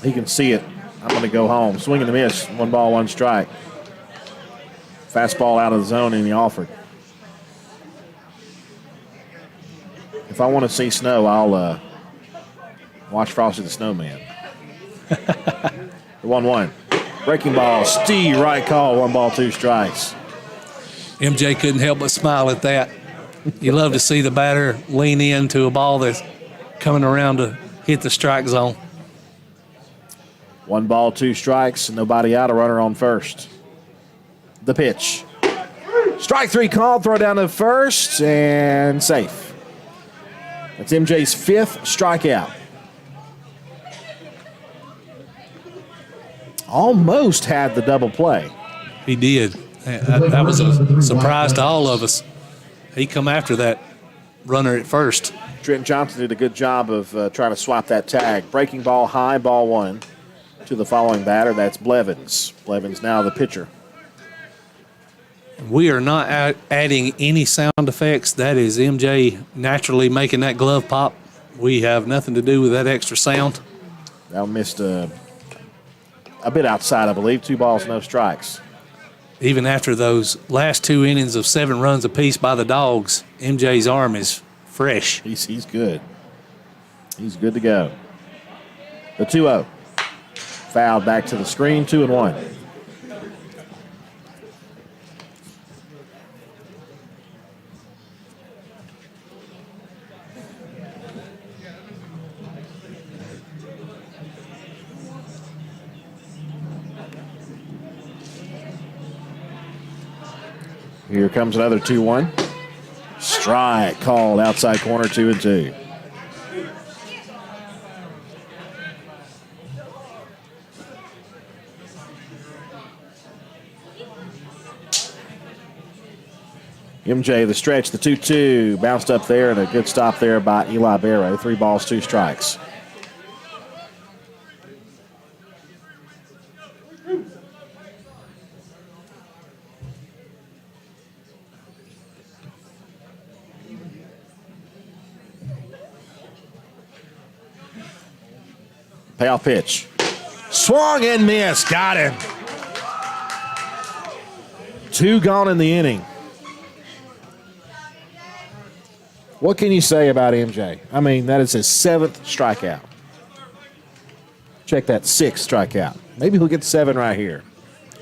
He can see it. I'm going to go home. Swing and a miss. 1 ball, 1 strike. Fastball out of the zone, and he offered. If I want to see snow, I'll watch Frosty the Snowman. 1-1. Breaking ball, Steve, right call, 1 ball, 2 strikes. MJ couldn't help but smile at that. You love to see the batter lean into a ball that's coming around to hit the strike zone. 1 ball, 2 strikes, nobody out, a runner on first. The pitch. Strike 3 called, throw down to first, and safe. That's MJ's 5th strikeout. Almost had the double play. He did. That was a surprise to all of us. He come after that runner at first. Trent Johnson did a good job of trying to swap that tag. Breaking ball high, ball 1 to the following batter. That's Blevins. Blevins now the pitcher. We are not adding any sound effects. That is MJ naturally making that glove pop. We have nothing to do with that extra sound. That missed a bit outside, I believe. 2 balls, no strikes. Even after those last 2 innings of 7 runs apiece by the Dogs, MJ's arm is fresh. He's good. He's good to go. The 2-0. Fouled back to the screen, 2-1. Here comes another 2-1. Strike called outside corner 2-2. MJ, the stretch, the 2-2, bounced up there, and a good stop there by Eli Barrow. 3 balls, 2 strikes. Payoff pitch. Swung and missed. Got him. 2 gone in the inning. What can you say about MJ? I mean, that is his 7th strikeout. Check that, 6th strikeout. Maybe he'll get 7 right here.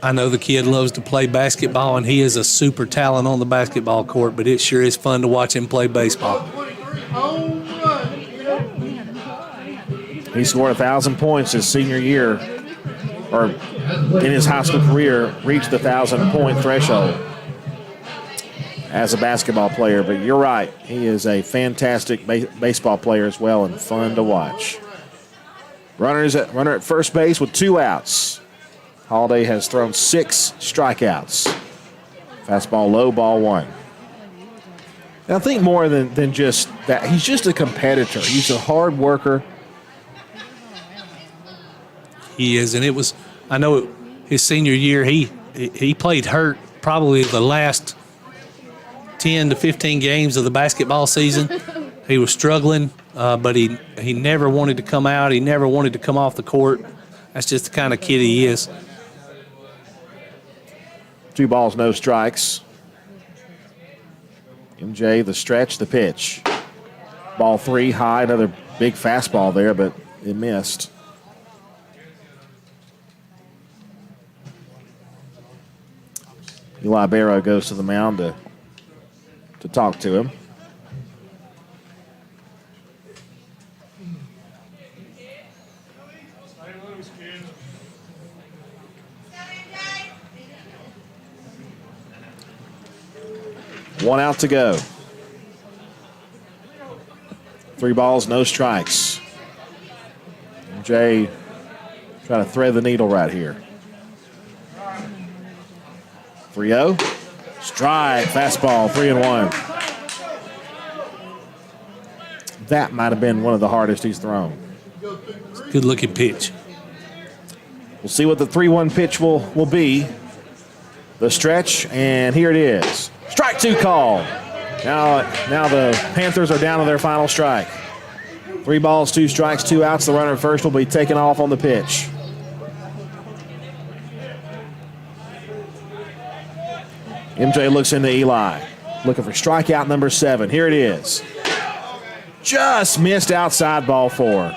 I know the kid loves to play basketball, and he is a super talent on the basketball court, but it sure is fun to watch him play baseball. He scored 1,000 points his senior year, or in his high school career, reached the 1,000-point threshold as a basketball player. But you're right, he is a fantastic baseball player as well and fun to watch. Runner at first base with 2 outs. Holiday has thrown 6 strikeouts. Fastball low, ball 1. And I think more than just that, he's just a competitor. He's a hard worker. He is, and it was, I know his senior year, he played hurt probably the last 10 to 15 games of the basketball season. He was struggling, but he never wanted to come out. He never wanted to come off the court. That's just the kind of kid he is. 2 balls, no strikes. MJ, the stretch, the pitch. Ball 3 high, another big fastball there, but it missed. Eli Barrow goes to the mound to talk to him. One out to go. 3 balls, no strikes. Jay trying to thread the needle right here. 3-0. Strike, fastball, 3-1. That might have been one of the hardest he's thrown. Good looking pitch. We'll see what the 3-1 pitch will be. The stretch, and here it is. Strike 2 call. Now the Panthers are down to their final strike. 3 balls, 2 strikes, 2 outs. The runner at first will be taken off on the pitch. MJ looks into Eli, looking for strikeout number 7. Here it is. Just missed outside, ball 4.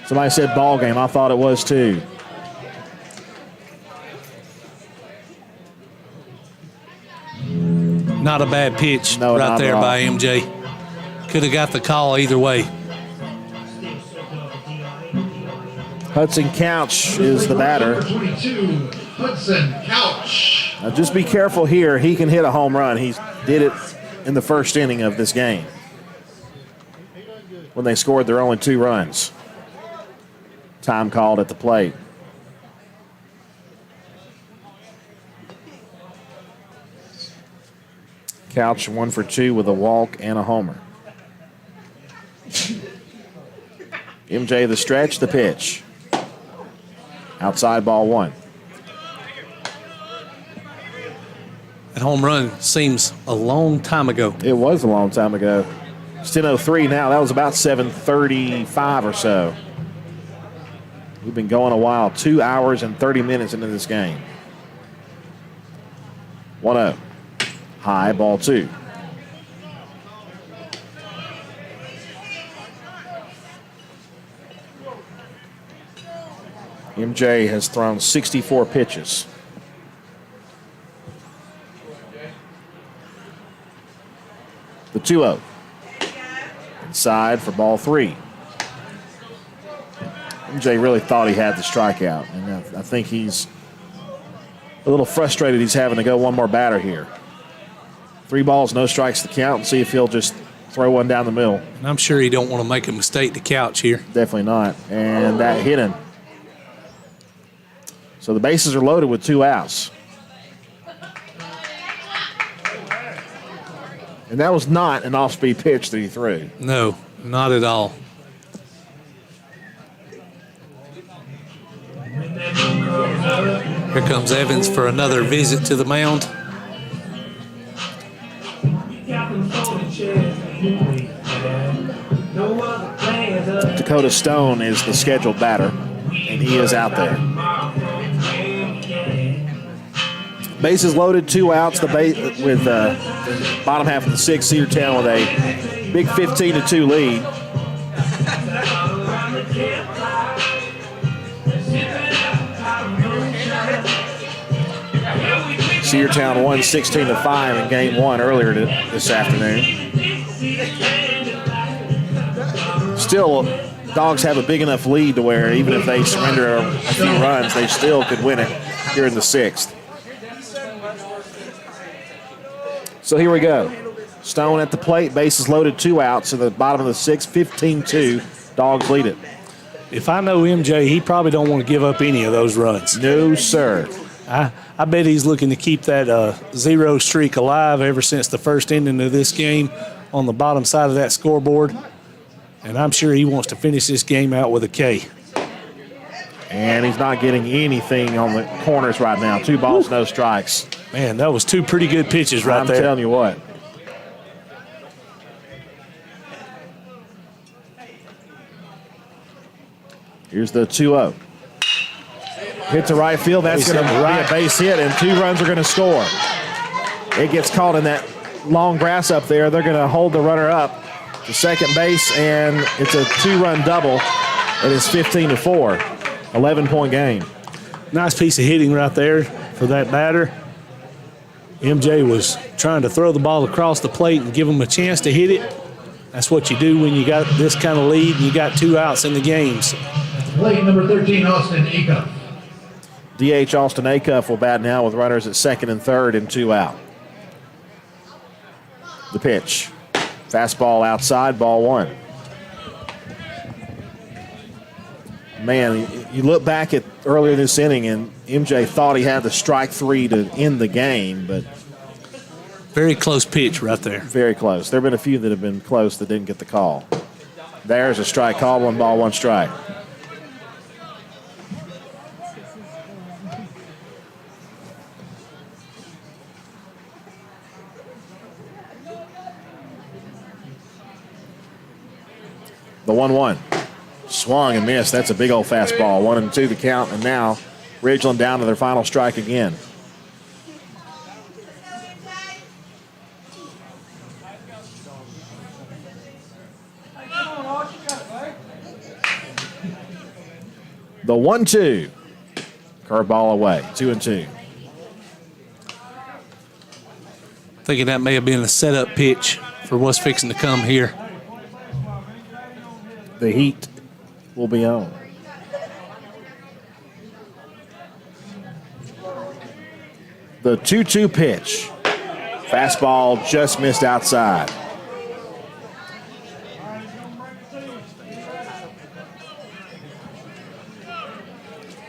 Somebody said ball game. I thought it was too. Not a bad pitch right there by MJ. Could have got the call either way. Hudson Couch is the batter. 22, Hudson Couch. Now just be careful here. He can hit a home run. He did it in the first inning of this game when they scored their only 2 runs. Time called at the plate. Couch 1 for 2 with a walk and a homer. MJ the stretch, the pitch. Outside, ball 1. That home run seems a long time ago. It was a long time ago. It's 10:03 now. That was about 7:35 or so. We've been going a while. 2 hours and 30 minutes into this game. 1-0. High, ball 2. MJ has thrown 64 pitches. The 2-0. Inside for ball 3. MJ really thought he had the strikeout, and I think he's a little frustrated he's having to go one more batter here. 3 balls, no strikes to count, and see if he'll just throw one down the middle. And I'm sure he don't want to make a mistake to couch here. Definitely not. And that hit him. So the bases are loaded with 2 outs. And that was not an off-speed pitch that he threw. No, not at all. Here comes Evans for another visit to the mound. Dakota Stone is the scheduled batter, and he is out there. Bases loaded, 2 outs. With the bottom half of the 6th, Cedartown with a big 15-2 lead. Cedartown won 16-5 in Game 1 earlier this afternoon. Still, Dogs have a big enough lead to where even if they surrender a few runs, they still could win it here in the 6th. So here we go. Stone at the plate, bases loaded, 2 outs. In the bottom of the 6th, 15-2. Dogs lead it. If I know MJ, he probably don't want to give up any of those runs. No, sir. I bet he's looking to keep that 0 streak alive ever since the first inning of this game on the bottom side of that scoreboard. And I'm sure he wants to finish this game out with a K. And he's not getting anything on the corners right now. 2 balls, no strikes. Man, that was 2 pretty good pitches right there. I'm telling you what. Here's the 2-0. Hit to right field. That's going to be a base hit, and 2 runs are going to score. It gets caught in that long grass up there. They're going to hold the runner up to second base, and it's a 2-run double. It is 15-4. 11-point game. Nice piece of hitting right there for that batter. MJ was trying to throw the ball across the plate and give him a chance to hit it. That's what you do when you got this kind of lead and you got 2 outs in the games. Plate number 13, Austin Acuff. DH Austin Acuff will bat now with runners at second and third and 2 out. The pitch. Fastball outside, ball 1. Man, you look back at earlier this inning, and MJ thought he had the strike 3 to end the game, but very close pitch right there. Very close. There have been a few that have been close that didn't get the call. There's a strike call, 1 ball, 1 strike. The 1-1. Swung and missed. That's a big old fastball. 1-2 the count, and now Ridgeland down to their final strike again. The 1-2. Curveball away. 2-2. Thinking that may have been a setup pitch for what's fixing to come here. The heat will be on. The 2-2 pitch. Fastball just missed outside.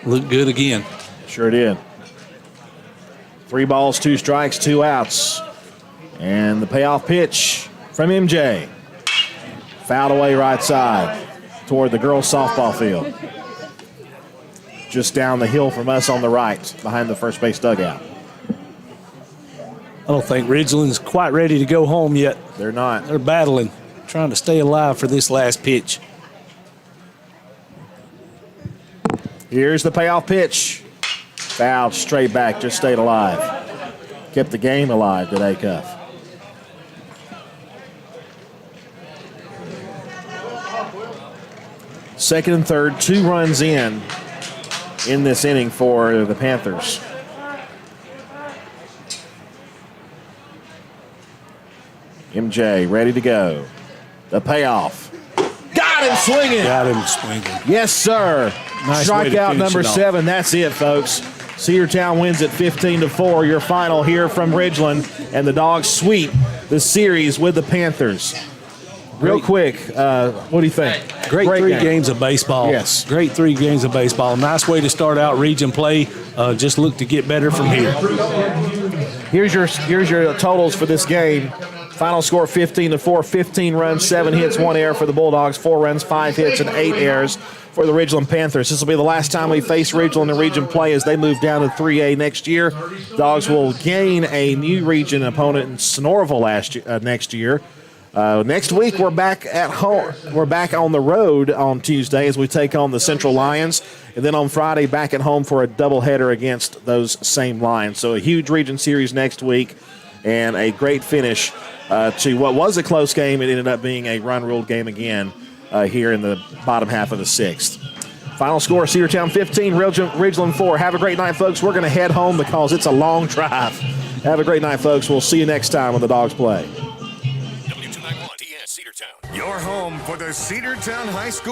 Looked good again. Sure did. 3 balls, 2 strikes, 2 outs. And the payoff pitch from MJ. Fouled away right side toward the girls' softball field. Just down the hill from us on the right, behind the first base dugout. I don't think Ridgeland's quite ready to go home yet. They're not. They're battling, trying to stay alive for this last pitch. Here's the payoff pitch. Fouled straight back, just stayed alive. Kept the game alive, did Acuff. Second and third, 2 runs in this inning for the Panthers. MJ ready to go. The payoff. Got him swinging. Got him swinging. Yes, sir. Nice way to Strikeout finish number it off. 7. That's it, folks. Cedartown wins it 15-4. Your final here from Ridgeland, and the Dogs sweep the series with the Panthers. Real quick, what do you think? Great three games of baseball. Yes. Great 3 games of baseball. Nice way to start out region play. Just look to get better from here. Here's your totals for this game. Final score 15-4, 15 runs, 7 hits, 1 error for the Bulldogs, 4 runs, 5 hits, and 8 errors for the Ridgeland Panthers. This will be the last time we face Ridgeland in region play as they move down to 3A next year. Dogs will gain a new region opponent in Sonoraville next year. Next week, we're back at home. We're back on the road on Tuesday as we take on the Central Lions. And then on Friday, back at home for a doubleheader against those same Lions. So a huge region series next week and a great finish to what was a close game. It ended up being a run-ruled game again here in the bottom half of the 6th. Final score, Cedartown 15, Ridgeland 4. Have a great night, folks. We're going to head home because it's a long drive. Have a great night, folks. We'll see you next time when the Dogs play. Your home for the Cedartown High School